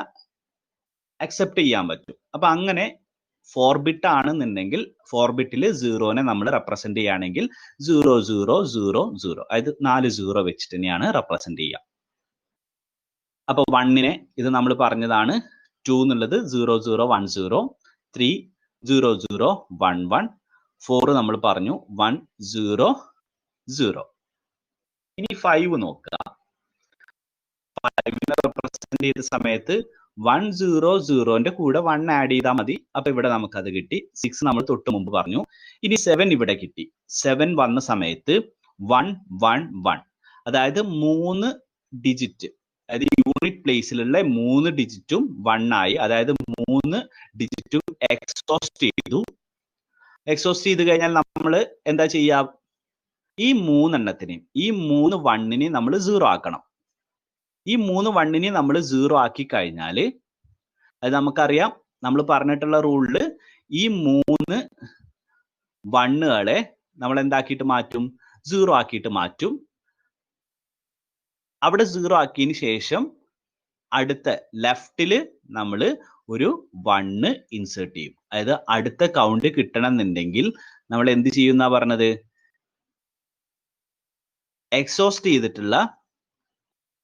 അക്സെപ്റ്റ് ചെയ്യാൻ പറ്റും. അപ്പൊ അങ്ങനെ 4-bit ആണെന്നുണ്ടെങ്കിൽ 4-bitൽ 0നെ നമ്മൾ റെപ്രസെന്റ് ചെയ്യുകയാണെങ്കിൽ 0000, അതായത് 4 0 വെച്ചിട്ട് തന്നെയാണ് റെപ്രസെന്റ് ചെയ്യുക. അപ്പൊ 1നെ ഇത് നമ്മൾ പറഞ്ഞതാണ് 2 എന്നുള്ളത് 0010, 3 0011, 4 നമ്മൾ പറഞ്ഞു 100. ഇനി 5 നോക്കുക. 5നെ റെപ്രസെന്റ് ചെയ്ത സമയത്ത് 100ന്റെ കൂടെ 1 ആഡ് ചെയ്താൽ മതി. അപ്പൊ ഇവിടെ നമുക്ക് അത് കിട്ടി. 6 നമ്മൾ തൊട്ട് മുമ്പ് പറഞ്ഞു. ഇനി 7 ഇവിടെ കിട്ടി. 7 വന്ന സമയത്ത് 111, അതായത് 3 ഡിജിറ്റ്, അതായത് യൂണിറ്റ് പ്ലേസിലുള്ള 3 ഡിജിറ്റും 1 ആയി. അതായത് 3 ഡിജിറ്റും എക്സോസ്റ്റ് ചെയ്തു. എക്സോസ്റ്റ് ചെയ്ത് കഴിഞ്ഞാൽ നമ്മൾ എന്താ ചെയ്യാ? ഈ 3 എണ്ണത്തിനെയും ഈ 3 1നെയും നമ്മൾ 0 ആക്കണം. ഈ 3 1നെ നമ്മൾ 0 ആക്കി കഴിഞ്ഞാൽ അത് നമുക്കറിയാം, നമ്മൾ പറഞ്ഞിട്ടുള്ള റൂളില് ഈ 3 1കളെ നമ്മൾ എന്താക്കിയിട്ട് മാറ്റും? 0 ആക്കിയിട്ട് മാറ്റും. അവിടെ 0 ആക്കിയതിന് ശേഷം അടുത്ത ലെഫ്റ്റില് നമ്മൾ ഒരു 1 ഇൻസേർട്ട് ചെയ്യും. അതായത് അടുത്ത കൗണ്ട് കിട്ടണം എന്നുണ്ടെങ്കിൽ നമ്മൾ എന്ത് ചെയ്യുന്ന പറഞ്ഞത്? എക്സോസ്റ്റ് ചെയ്തിട്ടുള്ള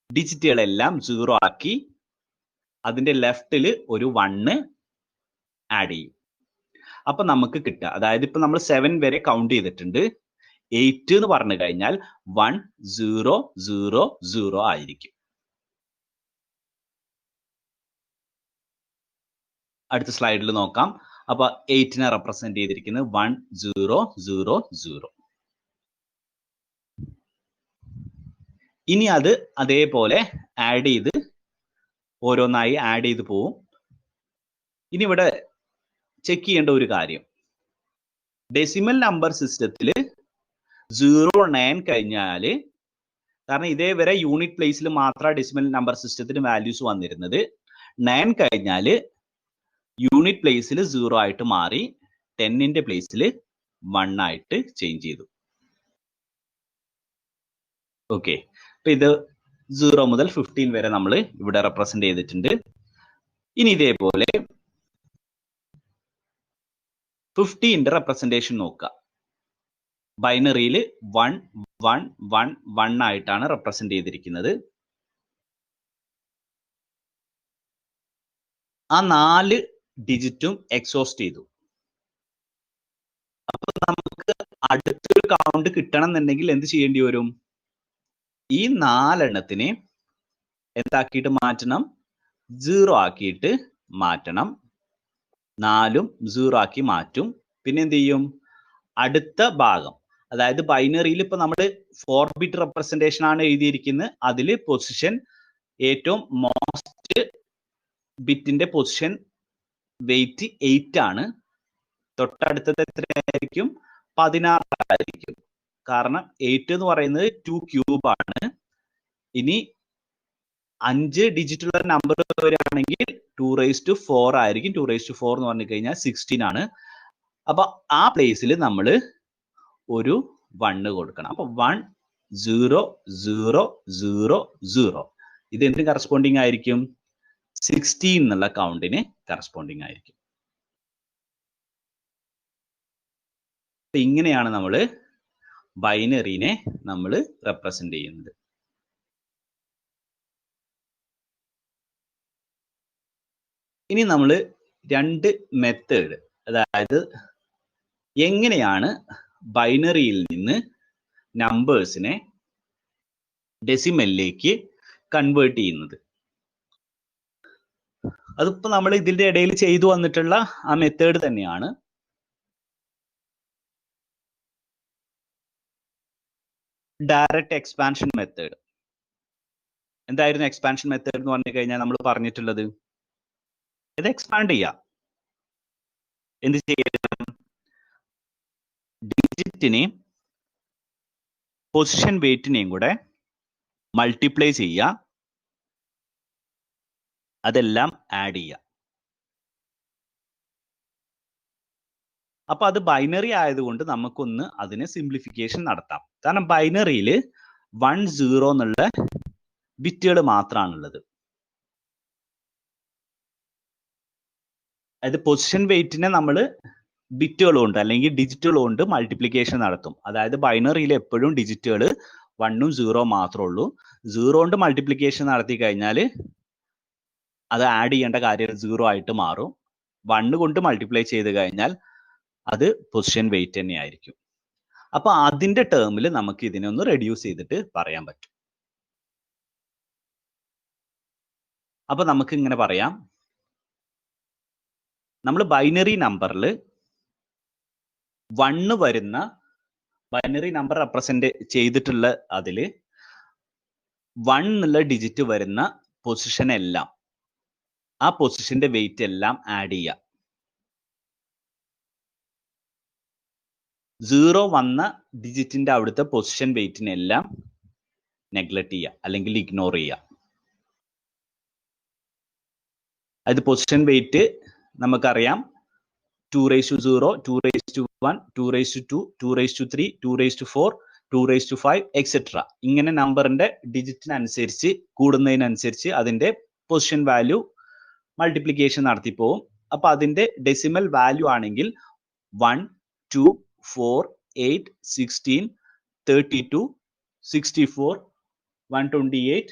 ഡിജിറ്റുകളെല്ലാം 0 ആക്കി അതിന്റെ ലെഫ്റ്റില് ഒരു 1 ആഡ് ചെയ്യും. അപ്പൊ നമുക്ക് കിട്ടുക, അതായത് ഇപ്പൊ നമ്മൾ 7 വരെ കൗണ്ട് ചെയ്തിട്ടുണ്ട്. 8 എന്ന് പറഞ്ഞു കഴിഞ്ഞാൽ 1000 ആയിരിക്കും. അടുത്ത സ്ലൈഡിൽ നോക്കാം. അപ്പൊ 8നെ റെപ്രസെന്റ് ചെയ്തിരിക്കുന്നത് 1000. ഇനി അത് അതേപോലെ ആഡ് ചെയ്ത് ഓരോന്നായി ആഡ് ചെയ്ത് പോവും. ഇനി ഇവിടെ ചെക്ക് ചെയ്യേണ്ട ഒരു കാര്യം, ഡെസിമൽ നമ്പർ സിസ്റ്റത്തിൽ 09 കഴിഞ്ഞാല്, കാരണം ഇതേവരെ യൂണിറ്റ് പ്ലേസിൽ മാത്രം ഡെസിമൽ നമ്പർ സിസ്റ്റത്തിന് വാല്യൂസ് വന്നിരുന്നത്. 9 കഴിഞ്ഞാല് യൂണിറ്റ് പ്ലേസിൽ 0 ആയിട്ട് മാറി 10ന്റെ പ്ലേസിൽ 1 ആയിട്ട് ചേഞ്ച് ചെയ്തു. ഓക്കെ, അപ്പൊ ഇത് 0 മുതൽ 15 വരെ നമ്മൾ ഇവിടെ റെപ്രസെന്റ് ചെയ്തിട്ടുണ്ട്. ഇനി ഇതേപോലെ 15ന്റെ റെപ്രസെന്റേഷൻ നോക്കുക. ബൈനറിയിൽ 1 ആയിട്ടാണ് റെപ്രസെന്റ് ചെയ്തിരിക്കുന്നത്. ആ 4 ഡിജിറ്റും എക്സോസ്റ്റ് ചെയ്തു. അപ്പൊ നമുക്ക് അടുത്തൊരു കൗണ്ട് കിട്ടണം എന്നുണ്ടെങ്കിൽ എന്ത് ചെയ്യേണ്ടി വരും? ഈ 4 എണ്ണത്തിനെ എന്താക്കിയിട്ട് മാറ്റണം? 0 ആക്കിയിട്ട് മാറ്റണം. 4ഉം 0 ആക്കി മാറ്റും. പിന്നെ എന്ത് ചെയ്യും? അടുത്ത ഭാഗം, അതായത് ബൈനറിയിൽ ഇപ്പൊ നമ്മൾ 4 ബിറ്റ് റെപ്രസെന്റേഷൻ ആണ് എഴുതിയിരിക്കുന്നത്. അതിൽ പൊസിഷൻ ഏറ്റവും മോസ്റ്റ് ബിറ്റിന്റെ പൊസിഷൻ വെയിറ്റ് 8 ആണ്. തൊട്ടടുത്തത് എത്രയായിരിക്കും? 16 ആയിരിക്കും. കാരണം 8 എന്ന് പറയുന്നത് 2 ക്യൂബ് ആണ്. ഇനി 5 ഡിജിറ്റുള്ള നമ്പർ വരികയാണെങ്കിൽ 2⁴ ആയിരിക്കും. 2⁴ എന്ന് പറഞ്ഞു കഴിഞ്ഞാൽ 16 ആണ്. അപ്പൊ ആ പ്ലേസിൽ നമ്മൾ ഒരു 1 കൊടുക്കണം. അപ്പൊ 1000. ഇത് എന്തിന് കറസ്പോണ്ടിങ് ആയിരിക്കും? 16 എന്നുള്ള കൗണ്ടിന് കറസ്പോണ്ടിങ് ആയിരിക്കും. ഇങ്ങനെയാണ് നമ്മൾ ബൈനറിനെ നമ്മൾ റെപ്രസെന്റ് ചെയ്യുന്നത്. ഇനി നമ്മൾ 2 മെത്തേഡ്, അതായത് എങ്ങനെയാണ് ബൈനറിയിൽ നിന്ന് നമ്പേഴ്സിനെ ഡെസിമലിലേക്ക് കൺവേർട്ട് ചെയ്യുന്നത്. അതിപ്പോ നമ്മൾ ഇതിന്റെ ഇടയിൽ ചെയ്തു വന്നിട്ടുള്ള ആ മെത്തേഡ് തന്നെയാണ്. Direct expansion method. എന്തായിരുന്നു എക്സ്പാൻഷൻ മെത്തേഡ് എന്ന് പറഞ്ഞു കഴിഞ്ഞാൽ നമ്മൾ പറഞ്ഞിട്ടുള്ളത്, ഇത് എക്സ്പാൻഡ് ചെയ്യാം. എന്ത് ചെയ്യണം? ഡിജിറ്റിനെയും പൊസിഷൻ വെയിറ്റിനെയും കൂടെ മൾട്ടിപ്ലൈ ചെയ്യുക, അതെല്ലാം ആഡ് ചെയ്യുക. അപ്പൊ അത് ബൈനറി ആയതുകൊണ്ട് നമുക്കൊന്ന് അതിന് സിംപ്ലിഫിക്കേഷൻ നടത്താം. കാരണം ബൈനറിയിൽ 10 എന്നുള്ള ബിറ്റുകൾ മാത്രമാണുള്ളത്. അതായത് പൊസിഷൻ വെയിറ്റിനെ നമ്മൾ ബിറ്റുകൾ കൊണ്ട് അല്ലെങ്കിൽ ഡിജിറ്റുകൾ കൊണ്ട് മൾട്ടിപ്ലിക്കേഷൻ നടത്തും. അതായത് ബൈനറിയിൽ എപ്പോഴും ഡിജിറ്റുകൾ 1ഉം 0 മാത്രമേ ഉള്ളൂ. 0 കൊണ്ട് മൾട്ടിപ്ലിക്കേഷൻ നടത്തി കഴിഞ്ഞാൽ അത് ആഡ് ചെയ്യേണ്ട കാര്യം 0 ആയിട്ട് മാറും. 1 കൊണ്ട് മൾട്ടിപ്ലൈ ചെയ്ത് കഴിഞ്ഞാൽ അത് പൊസിഷൻ വെയിറ്റ് തന്നെ ആയിരിക്കും. അപ്പൊ അതിന്റെ ടേമിൽ നമുക്ക് ഇതിനെ ഒന്ന് റെഡ്യൂസ് ചെയ്തിട്ട് പറയാൻ പറ്റും. അപ്പൊ നമുക്ക് ഇങ്ങനെ പറയാം, നമ്മൾ ബൈനറി നമ്പറിൽ 1 വരുന്ന ബൈനറി നമ്പർ റെപ്രസെന്റ് ചെയ്തിട്ടുള്ള അതില് 1 എന്നുള്ള ഡിജിറ്റ് വരുന്ന പൊസിഷൻ എല്ലാം, ആ പൊസിഷന്റെ വെയിറ്റ് എല്ലാം ആഡ് ചെയ്യുക. 0 വന്ന ഡിജിറ്റിന്റെ അവിടുത്തെ പൊസിഷൻ വെയിറ്റിനെല്ലാം നെഗ്ലക്ട് ചെയ്യുക അല്ലെങ്കിൽ ഇഗ്നോർ ചെയ്യുക. അത് പൊസിഷൻ വെയിറ്റ് നമുക്കറിയാം 2⁻0, 2⁻1, 2⁻2, 2⁻3, 2⁻4, 2⁻5 എക്സെട്ര. ഇങ്ങനെ നമ്പറിന്റെ ഡിജിറ്റിനനുസരിച്ച് കൂടുന്നതിനനുസരിച്ച് അതിന്റെ പൊസിഷൻ വാല്യൂ മൾട്ടിപ്ലിക്കേഷൻ നടത്തി പോകും. അപ്പൊ അതിന്റെ ഡെസിമൽ വാല്യൂ ആണെങ്കിൽ 1, 2, 4, 8, 16, 32, 64, 128,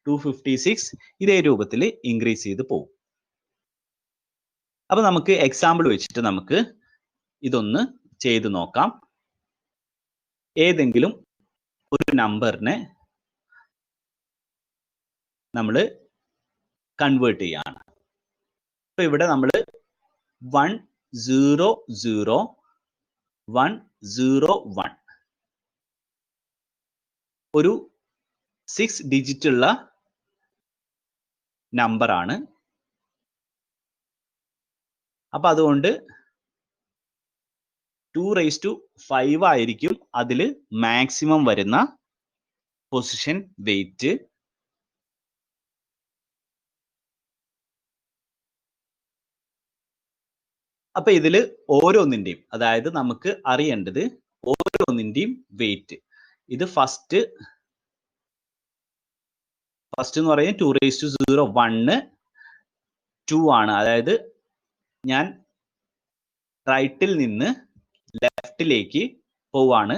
256 ഇതേ രൂപത്തിൽ ഇൻക്രീസ് ചെയ്ത് പോകും. അപ്പൊ നമുക്ക് എക്സാമ്പിൾ വെച്ചിട്ട് നമുക്ക് ഇതൊന്ന് ചെയ്തു നോക്കാം. ഏതെങ്കിലും ഒരു നമ്പറിനെ നമ്മൾ കൺവേർട്ട് ചെയ്യാണ്. അപ്പൊ ഇവിടെ നമ്മൾ 1 0 0 1 0 1 ഒരു 6 ഡിജിറ്റ് ഉള്ള നമ്പർ ആണ്. അപ്പൊ അതുകൊണ്ട് 2⁵5 ആയിരിക്കും അതിൽ മാക്സിമം വരുന്ന പൊസിഷൻ വെയിറ്റ്. അപ്പൊ ഇതിൽ ഓരോന്നിന്റെയും, അതായത് നമുക്ക് അറിയേണ്ടത് ഓരോന്നിന്റെയും വെയിറ്റ്. ഇത് ഫസ്റ്റ് എന്ന് പറയുന്നത് 2⁻0 1 2 ആണ്. അതായത് ഞാൻ റൈറ്റിൽ നിന്ന് ലെഫ്റ്റിലേക്ക് പോവാണ്.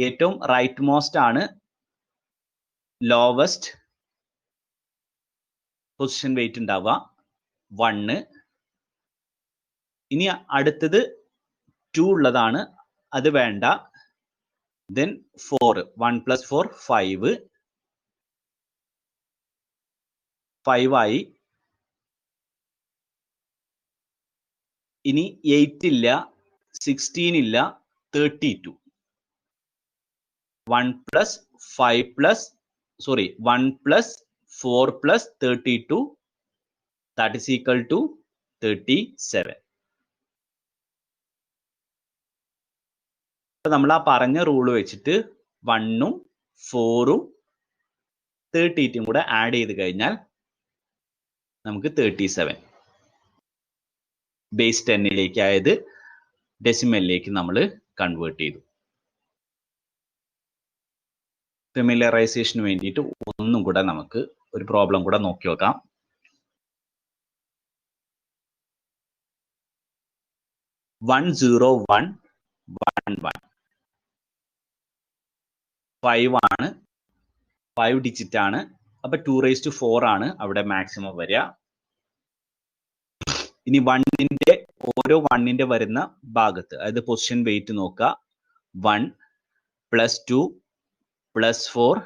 ഏറ്റവും റൈറ്റ് മോസ്റ്റ് ആണ് ലോവസ്റ്റ് പൊസിഷൻ വെയിറ്റ് ഉണ്ടാവുക 1. ഇനി അടുത്തത് 2 ഉള്ളതാണ്, അത് വേണ്ട. then 4, 1 + 4 5 ആയി. ഇനി 8 ഇല്ല, 16 ഇല്ല, 32. 1 + 4 + 32 that is equal to 37. നമ്മൾ ആ പറഞ്ഞ റൂള് വെച്ചിട്ട് 1ഉം 4ഉം 32ഉം കൂടെ ആഡ് ചെയ്ത് കഴിഞ്ഞാൽ നമുക്ക് 37 ബേസ് 10ലേക്ക്, അതായത് ഡെസിമലിലേക്ക് നമ്മൾ കൺവേർട്ട് ചെയ്തു. ഫെമിലറൈസേഷന് വേണ്ടിയിട്ട് ഒന്നും കൂടെ നമുക്ക് ഒരു പ്രോബ്ലം കൂടെ നോക്കി നോക്കാം. വൺ 0 1 1 1 5 ആണ്, 5 ഡിജിറ്റ് ആണ്. അപ്പൊ 2⁻4 ആണ് അവിടെ മാക്സിമം വരിക. ഇനി 1ന്റെ ഓരോ 1ന്റെ വരുന്ന ഭാഗത്ത്, അതായത് പൊസിഷൻ വെയിറ്റ് നോക്കുക. 1 + 2 + 4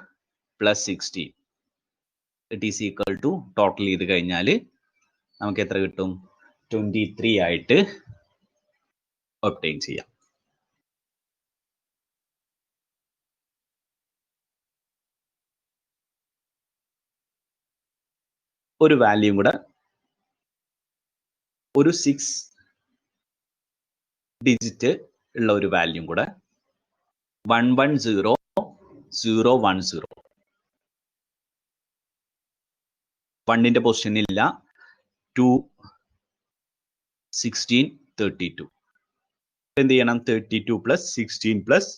+ 16 it is equal to total ചെയ്ത് കഴിഞ്ഞാൽ നമുക്ക് എത്ര കിട്ടും? 23 ആയിട്ട് ഒബ്റ്റെയിൻ ചെയ്യാം. ഒരു വാല്യൂ കൂടെ, ഒരു 6 ഡിജിറ്റ് ഉള്ള ഒരു വാല്യൂ കൂടെ 110 010. 1ന്റെ പൊസിഷൻ ഇല്ല, 2 16 32. എന്ത് ചെയ്യണം? 32 + 16 +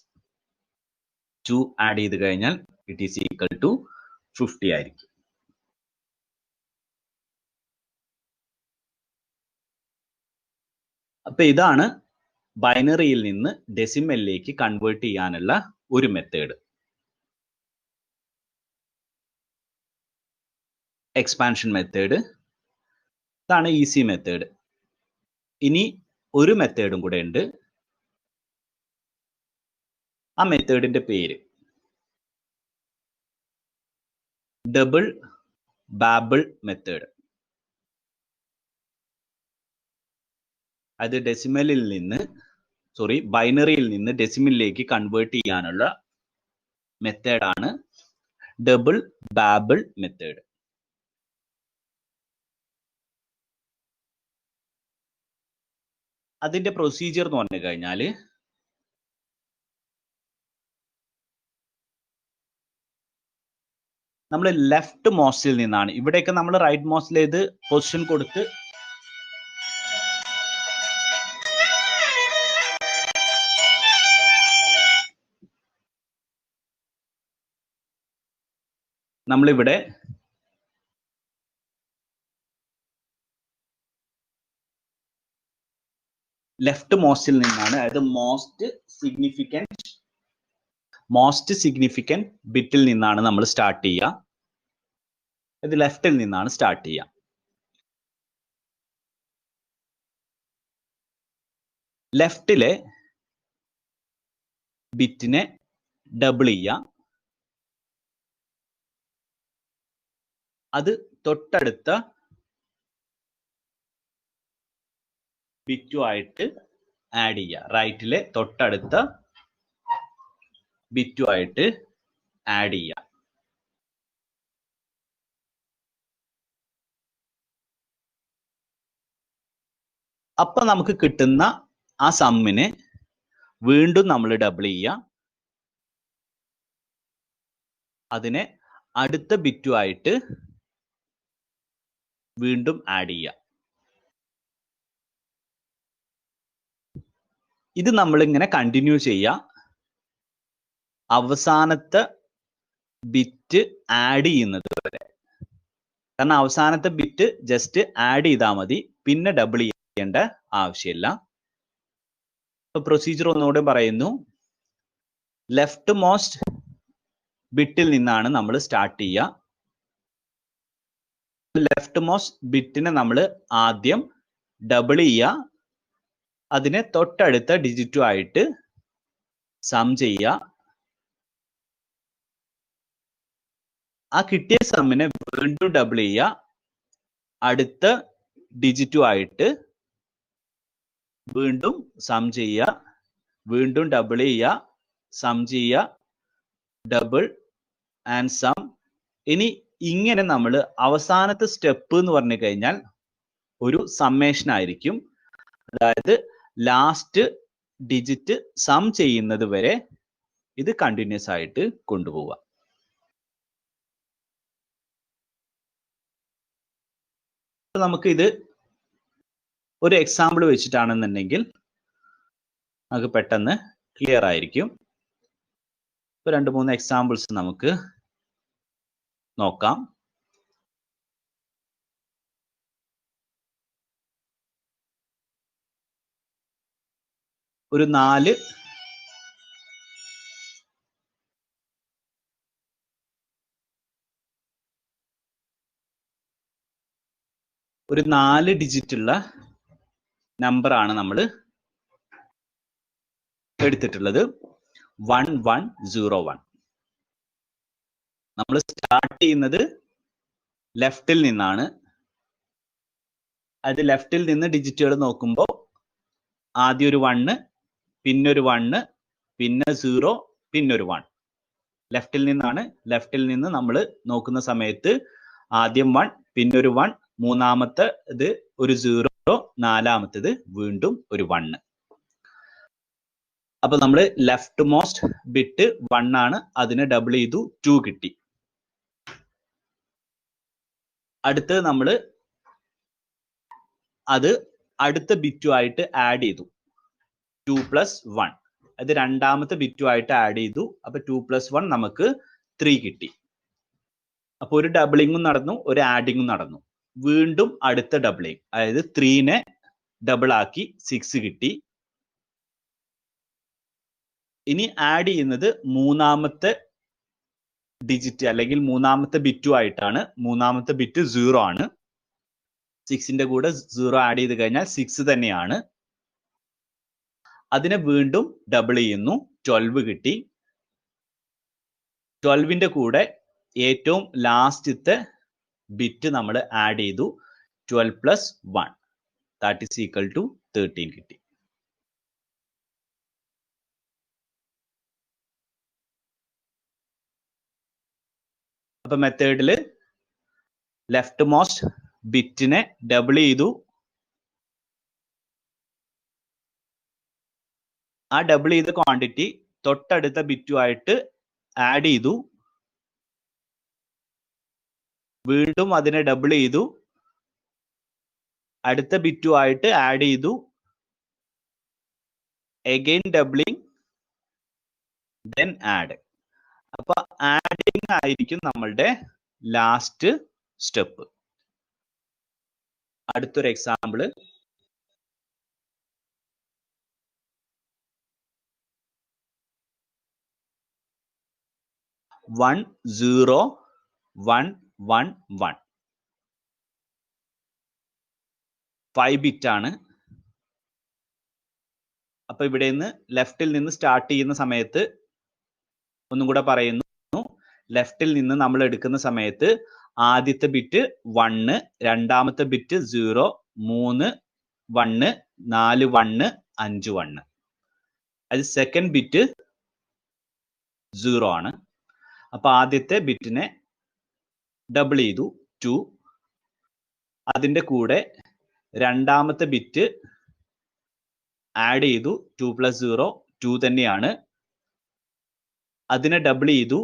2 ആഡ് ചെയ്ത് കഴിഞ്ഞാൽ ഇറ്റ് ഈസ് ഈക്വൽ ടു 50 ആയിരിക്കും. അപ്പൊ ഇതാണ് ബൈനറിയിൽ നിന്ന് ഡെസിമലിലേക്ക് കൺവേർട്ട് ചെയ്യാനുള്ള ഒരു മെത്തേഡ്. എക്സ്പാൻഷൻ മെത്തേഡ്, ഇതാണ് ഈസി മെത്തേഡ്. ഇനി ഒരു മെത്തേഡും കൂടെ ഉണ്ട്. ആ മെത്തേഡിന്റെ പേര് ഡബിൾ ബാബിൾ മെത്തേഡ്. അത് ഡെസിമലിൽ നിന്ന് ബൈനറിയിൽ നിന്ന് ഡെസിമലിലേക്ക് കൺവേർട്ട് ചെയ്യാനുള്ള മെത്തേഡാണ് ഡബിൾ ബാബിൾ മെത്തേഡ്. അതിന്റെ പ്രൊസീജിയർ എന്ന് പറഞ്ഞു കഴിഞ്ഞാൽ നമ്മൾ ലെഫ്റ്റ് മോസ്റ്റിൽ നിന്നാണ്, ഇവിടെയൊക്കെ നമ്മൾ റൈറ്റ് മോസ്റ്റിലേത് പൊസിഷൻ കൊടുത്ത് നമ്മളിവിടെ ലെഫ്റ്റ് മോസ്റ്റിൽ നിന്നാണ്, അതായത് മോസ്റ്റ് സിഗ്നിഫിക്കൻറ്റ് ബിറ്റിൽ നിന്നാണ് നമ്മൾ സ്റ്റാർട്ട് ചെയ്യുക. ഇത് ലെഫ്റ്റിൽ നിന്നാണ് സ്റ്റാർട്ട് ചെയ്യുക. ലെഫ്റ്റിലെ ബിറ്റിനെ ഡബിൾ ചെയ്യുക, അത് തൊട്ടടുത്ത ബിറ്റുമായിട്ട് ആഡ് ചെയ്യുക. റൈറ്റിലെ തൊട്ടടുത്ത ബിറ്റുമായിട്ട് ആഡ് ചെയ്യുക. അപ്പൊ നമുക്ക് കിട്ടുന്ന ആ സമ്മിനെ വീണ്ടും നമ്മൾ ഡബിൾ ചെയ്യുക, അതിനെ അടുത്ത ബിറ്റുമായിട്ട് വീണ്ടും ആഡ് ചെയ്യുക. ഇത് നമ്മൾ ഇങ്ങനെ കണ്ടിന്യൂ ചെയ്യുക അവസാനത്തെ ബിറ്റ് ആഡ് ചെയ്യുന്നത് വരെ. കാരണം അവസാനത്തെ ബിറ്റ് ജസ്റ്റ് ആഡ് ചെയ്താൽ മതി, പിന്നെ ഡബിൾ ചെയ്യേണ്ട ആവശ്യമില്ല. ഇപ്പൊ പ്രൊസീജിയർ ഒന്നുകൂടെ പറയുന്നു. ലെഫ്റ്റ് മോസ്റ്റ് ബിറ്റിൽ നിന്നാണ് നമ്മൾ സ്റ്റാർട്ട് ചെയ്യുക. ലെഫ്റ്റ് മോസ്റ്റ് ബിറ്റിനെ നമ്മൾ ആദ്യം ഡബിൾ ചെയ്യുക, അതിനെ തൊട്ടടുത്ത ഡിജിറ്റുമായിട്ട് സം ചെയ്യുക. ആ കിട്ടിയ സമ്മിനെ വീണ്ടും ഡബിൾ ചെയ്യുക, അടുത്ത ഡിജിറ്റുമായിട്ട് വീണ്ടും സം ചെയ്യുക, വീണ്ടും ഡബിൾ ചെയ്യുക, സം ചെയ്യുക, ഡബിൾ ആൻഡ് സം. ഇനി ഇങ്ങനെ നമ്മൾ അവസാനത്തെ സ്റ്റെപ്പ് എന്ന് പറഞ്ഞു കഴിഞ്ഞാൽ ഒരു സമ്മേഷൻ ആയിരിക്കും. അതായത് ലാസ്റ്റ് ഡിജിറ്റ് സം ചെയ്യുന്നത് വരെ ഇത് കണ്ടിന്യൂസ് ആയിട്ട് കൊണ്ടുപോവുക. നമുക്ക് ഇത് ഒരു എക്സാമ്പിൾ വെച്ചിട്ടാണെന്നുണ്ടെങ്കിൽ നമുക്ക് പെട്ടെന്ന് ക്ലിയർ ആയിരിക്കും. ഇപ്പൊ 2-3 എക്സാമ്പിൾസ് നമുക്ക് നോക്കാം. ഒരു 4 ഡിജിറ്റ് ഉള്ള നമ്പറാണ് നമ്മൾ എടുത്തിട്ടുള്ളത്. 1101. നമ്മൾ സ്റ്റാർട്ട് ചെയ്യുന്നത് ലെഫ്റ്റിൽ നിന്നാണ്. അത് ലെഫ്റ്റിൽ നിന്ന് ഡിജിറ്റുകൾ നോക്കുമ്പോൾ ആദ്യം ഒരു 1, പിന്നൊരു 1, പിന്നെ 0, പിന്നൊരു 1. ലെഫ്റ്റിൽ നിന്നാണ്. ലെഫ്റ്റിൽ നിന്ന് നമ്മൾ നോക്കുന്ന സമയത്ത് ആദ്യം 1, പിന്നൊരു 1, മൂന്നാമത്തെ ഇത് ഒരു 0, നാലാമത്തേത് വീണ്ടും ഒരു 1. അപ്പൊ നമ്മൾ ലെഫ്റ്റ് മോസ്റ്റ് ബിറ്റ് 1 ആണ്, അതിനെ ഡബിൾ ചെയ്തു 2 കിട്ടി. അടുത്തത് നമ്മൾ അത് അടുത്ത ബിറ്റുമായിട്ട് ആഡ് ചെയ്തു 2 + 1. അത് രണ്ടാമത്തെ ബിറ്റുമായിട്ട് ആഡ് ചെയ്തു. അപ്പൊ 2 + 1 നമുക്ക് 3 കിട്ടി. അപ്പൊ ഒരു ഡബിളിങ്ങും നടന്നു, ഒരു ആഡിങ്ങും നടന്നു. വീണ്ടും അടുത്ത ഡബിളിങ്, അതായത് 3നെ ഡബിൾ ആക്കി 6 കിട്ടി. ഇനി ആഡ് ചെയ്യുന്നത് മൂന്നാമത്തെ ഡിജിറ്റ് അല്ലെങ്കിൽ മൂന്നാമത്തെ ബിറ്റുമായിട്ടാണ്. മൂന്നാമത്തെ ബിറ്റ് 0 ആണ്. 6ന്റെ കൂടെ 0 ആഡ് ചെയ്ത് കഴിഞ്ഞാൽ 6 തന്നെയാണ്. അതിനെ വീണ്ടും ഡബിൾ ചെയ്യുന്നു, 12 കിട്ടി. 12ന്റെ കൂടെ ഏറ്റവും ലാസ്റ്റത്തെ ബിറ്റ് നമ്മൾ ആഡ് ചെയ്തു, 12 + 1, that is equal to 13 കിട്ടി. അപ്പൊ മെത്തേഡില് ലെഫ്റ്റ് മോസ്റ്റ് ബിറ്റിനെ ഡബിൾ ചെയ്തു. ആ ഡബിൾ ചെയ്ത ക്വാണ്ടിറ്റി തൊട്ടടുത്ത ബിറ്റുമായിട്ട് ആഡ് ചെയ്തു. വീണ്ടും അതിനെ ഡബിൾ ചെയ്തു. അടുത്ത ബിറ്റുമായിട്ട് ആഡ് ചെയ്തു. Again doubling, then add. അപ്പൊ ആഡിങ് ആയിരിക്കും നമ്മളുടെ ലാസ്റ്റ് സ്റ്റെപ്പ്. അടുത്തൊരു എക്സാമ്പിള്. വൺ 0 1 1 1 5 ബിറ്റ് ആണ്. അപ്പൊ ഇവിടെ നിന്ന് ലെഫ്റ്റിൽ നിന്ന് സ്റ്റാർട്ട് ചെയ്യുന്ന സമയത്ത്, ഒന്നും കൂടെ പറയുന്നു, ലെഫ്റ്റിൽ നിന്ന് നമ്മൾ എടുക്കുന്ന സമയത്ത് ആദ്യത്തെ ബിറ്റ് 1, രണ്ടാമത്തെ ബിറ്റ് 0, 3 1, 4 1, 5 1. അത് സെക്കൻഡ് ബിറ്റ് 0 ആണ്. അപ്പൊ ആദ്യത്തെ ബിറ്റിനെ ഡബിൾ ചെയ്തു 2. അതിന്റെ കൂടെ രണ്ടാമത്തെ ബിറ്റ് ആഡ് ചെയ്തു. 2 + 0 2 തന്നെയാണ്. അതിനെ ഡബിൾ ചെയ്തു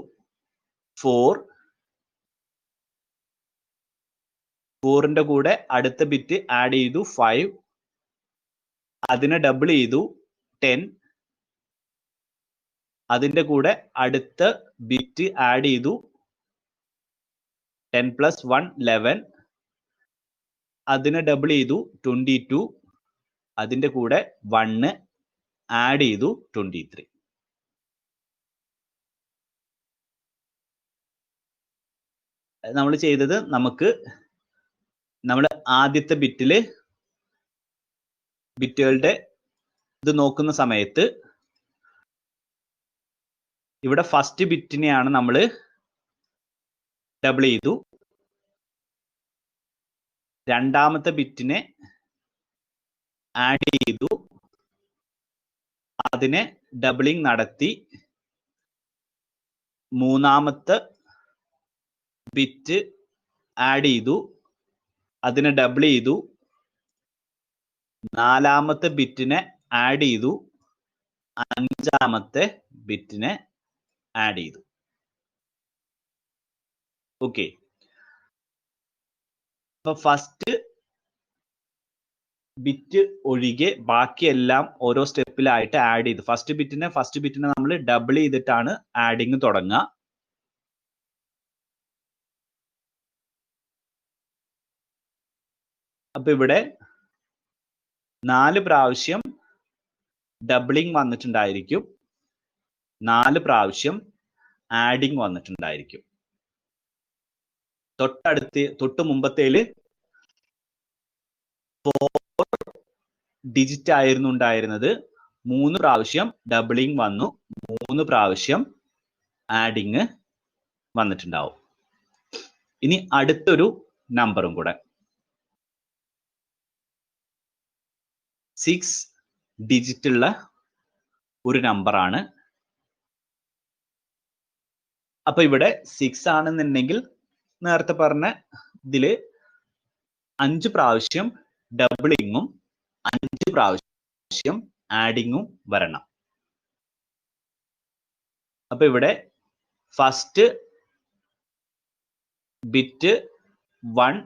4. 4ന്റെ കൂടെ അടുത്ത ബിറ്റ് ആഡ് ചെയ്തു 5. അതിനെ ഡബിൾ ചെയ്തു 10. അതിന്റെ കൂടെ അടുത്ത ബിറ്റ് ആഡ് ചെയ്തു 10 + 1 11. അതിനെ ഡബിൾ ചെയ്തു 22. അതിന്റെ കൂടെ 1 ആഡ് ചെയ്തു 23. നമ്മൾ ചെയ്തത്, നമ്മൾ ആദ്യത്തെ ബിറ്റുകളുടെ ഇത് നോക്കുന്ന സമയത്ത് ഇവിടെ ഫസ്റ്റ് ബിറ്റിനെയാണ് നമ്മൾ ഡബിൾ ചെയ്തു. രണ്ടാമത്തെ ബിറ്റിനെ ആഡ് ചെയ്തു. അതിനെ ഡബിളിംഗ് നടത്തി. മൂന്നാമത്തെ ബിറ്റ് ആഡ് ചെയ്തു. അതിനെ ഡബിൾ ചെയ്തു. നാലാമത്തെ ബിറ്റിനെ ആഡ് ചെയ്തു. അഞ്ചാമത്തെ ബിറ്റിനെ ആഡ് ചെയ്തു. ഓക്കെ. അപ്പൊ ഫസ്റ്റ് ബിറ്റ് ഒഴികെ ബാക്കിയെല്ലാം ഓരോ സ്റ്റെപ്പിലായിട്ട് ആഡ് ചെയ്തു. ഫസ്റ്റ് ബിറ്റിനെ നമ്മൾ ഡബിൾ ചെയ്തിട്ടാണ് ആഡിങ് തുടങ്ങുക. അപ്പൊ ഇവിടെ 4 പ്രാവശ്യം ഡബിളിംഗ് വന്നിട്ടുണ്ടായിരിക്കും, 4 പ്രാവശ്യം ആഡിങ് വന്നിട്ടുണ്ടായിരിക്കും. തൊട്ട് മുമ്പത്തേല് 4 ഡിജിറ്റ് ആയിരുന്നു ഉണ്ടായിരുന്നത്. 3 പ്രാവശ്യം ഡബിളിംഗ് വന്നു, 3 പ്രാവശ്യം ആഡിങ് വന്നിട്ടുണ്ടാവും. ഇനി അടുത്തൊരു നമ്പറും കൂടെ, 6 ഡിജിറ്റ് ഉള്ള ഒരു നമ്പറാണ്. അപ്പൊ ഇവിടെ 6 ആണെന്നുണ്ടെങ്കിൽ നേരത്തെ പറഞ്ഞ ഇതില് 5 പ്രാവശ്യം ഡബിളിങ്ങും 5 പ്രാവശ്യം ആഡിങ്ങും വരണം. അപ്പൊ ഇവിടെ first bit 1,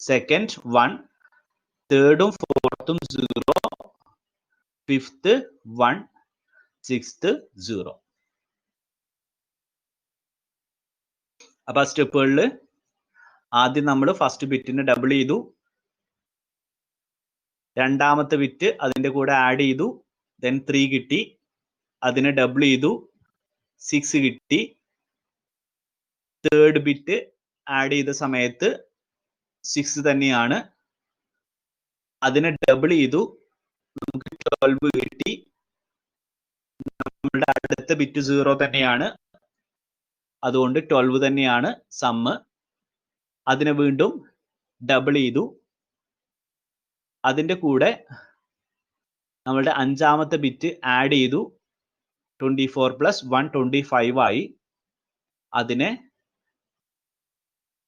second 1, തേർഡും ഫോർത്തും 0, fifth 1, sixth 0. അപ്പൊ ആ സ്റ്റെപ്പുകളിൽ ആദ്യം നമ്മൾ ഫസ്റ്റ് ബിറ്റിന് ഡബിൾ ചെയ്തു. രണ്ടാമത്തെ ബിറ്റ് അതിന്റെ കൂടെ ആഡ് ചെയ്തു. ദെൻ 3 കിട്ടി. അതിനെ ഡബിൾ ചെയ്തു, 6 കിട്ടി. തേർഡ് ബിറ്റ് ആഡ് ചെയ്ത സമയത്ത് 6 തന്നെയാണ്. അതിനെ ഡബിൾ ചെയ്തു, നമുക്ക് 12 കിട്ടി. നമ്മുടെ അടുത്ത ബിറ്റ് 0 തന്നെയാണ്, അതുകൊണ്ട് 12 തന്നെയാണ് സമ്മ്. അതിനെ വീണ്ടും ഡബിൾ ചെയ്തു. അതിന്റെ കൂടെ നമ്മളുടെ അഞ്ചാമത്തെ ബിറ്റ് ആഡ് ചെയ്തു. 24 പ്ലസ് 1 25 ആയി. അതിനെ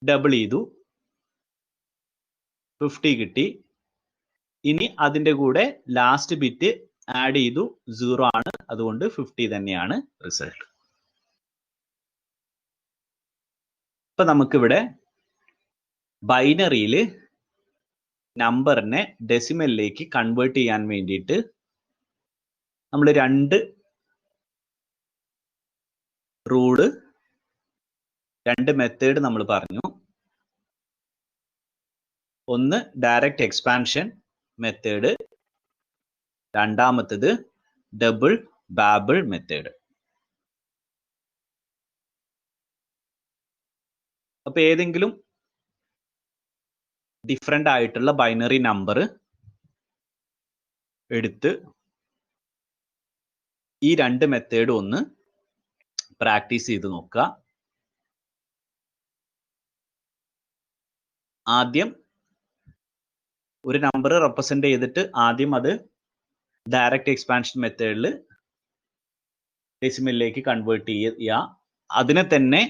ഡബിൾ ചെയ്തു, 50 കിട്ടി. ഇനി അതിന്റെ കൂടെ ലാസ്റ്റ് ബിറ്റ് ആഡ് ചെയ്തു, 0 ആണ്, അതുകൊണ്ട് 50 തന്നെയാണ് റിസൾട്ട്. ഇപ്പൊ നമുക്കിവിടെ ബൈനറിയിൽ നമ്പറിനെ ഡെസിമലിലേക്ക് കൺവേർട്ട് ചെയ്യാൻ വേണ്ടിയിട്ട് നമ്മൾ രണ്ട് മെത്തേഡ് നമ്മൾ പറഞ്ഞു. ഒന്ന് ഡയറക്റ്റ് എക്സ്പാൻഷൻ മെത്തേഡ്, രണ്ടാമത്തേത് ഡബിൾ ബാബിൾ മെത്തേഡ്. അപ്പൊ ഏതെങ്കിലും ഡിഫറെന്റ് ആയിട്ടുള്ള ബൈനറി നമ്പർ എടുത്ത് ഈ രണ്ട് മെത്തേഡും ഒന്ന് പ്രാക്ടീസ് ചെയ്ത് നോക്കുക. ആദ്യം ഒരു നമ്പർ റെപ്രസെന്റ് ചെയ്തിട്ട് ആദ്യം അത് ഡയറക്റ്റ് എക്സ്പാൻഷൻ മെത്തേഡിൽ ഡെസിമലിലേക്ക് കൺവേർട്ട് ചെയ്യുക. അതിനെ തന്നെ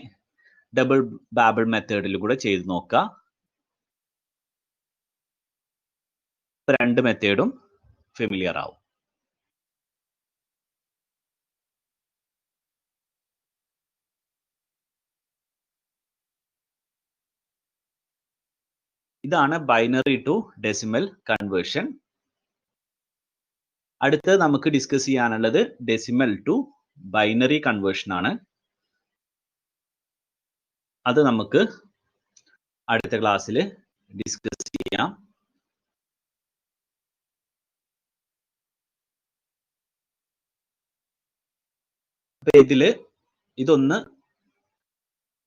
ഡബിൾ ബാബിൾ മെത്തേഡിൽ കൂടെ ചെയ്ത് നോക്കുക. രണ്ട് മെത്തേഡും ഫെമിലിയർ ആവും. ഇതാണ് ബൈനറി ടു ഡെസിമൽ കൺവേർഷൻ. അടുത്തത് നമുക്ക് ഡിസ്കസ് ചെയ്യാനുള്ളത് ഡെസിമൽ ടു ബൈനറി കൺവേർഷൻ ആണ്. അത് നമുക്ക് അടുത്ത ക്ലാസ്സിൽ ഡിസ്കസ് ചെയ്യാം. അപ്പൊ ഇതൊന്ന്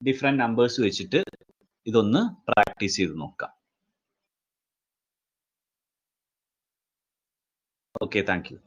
ഡിഫറെന്റ് നമ്പേഴ്സ് വെച്ചിട്ട് ഇതൊന്ന് പ്രാക്ടീസ് ചെയ്ത് നോക്കാം. Okay, thank you.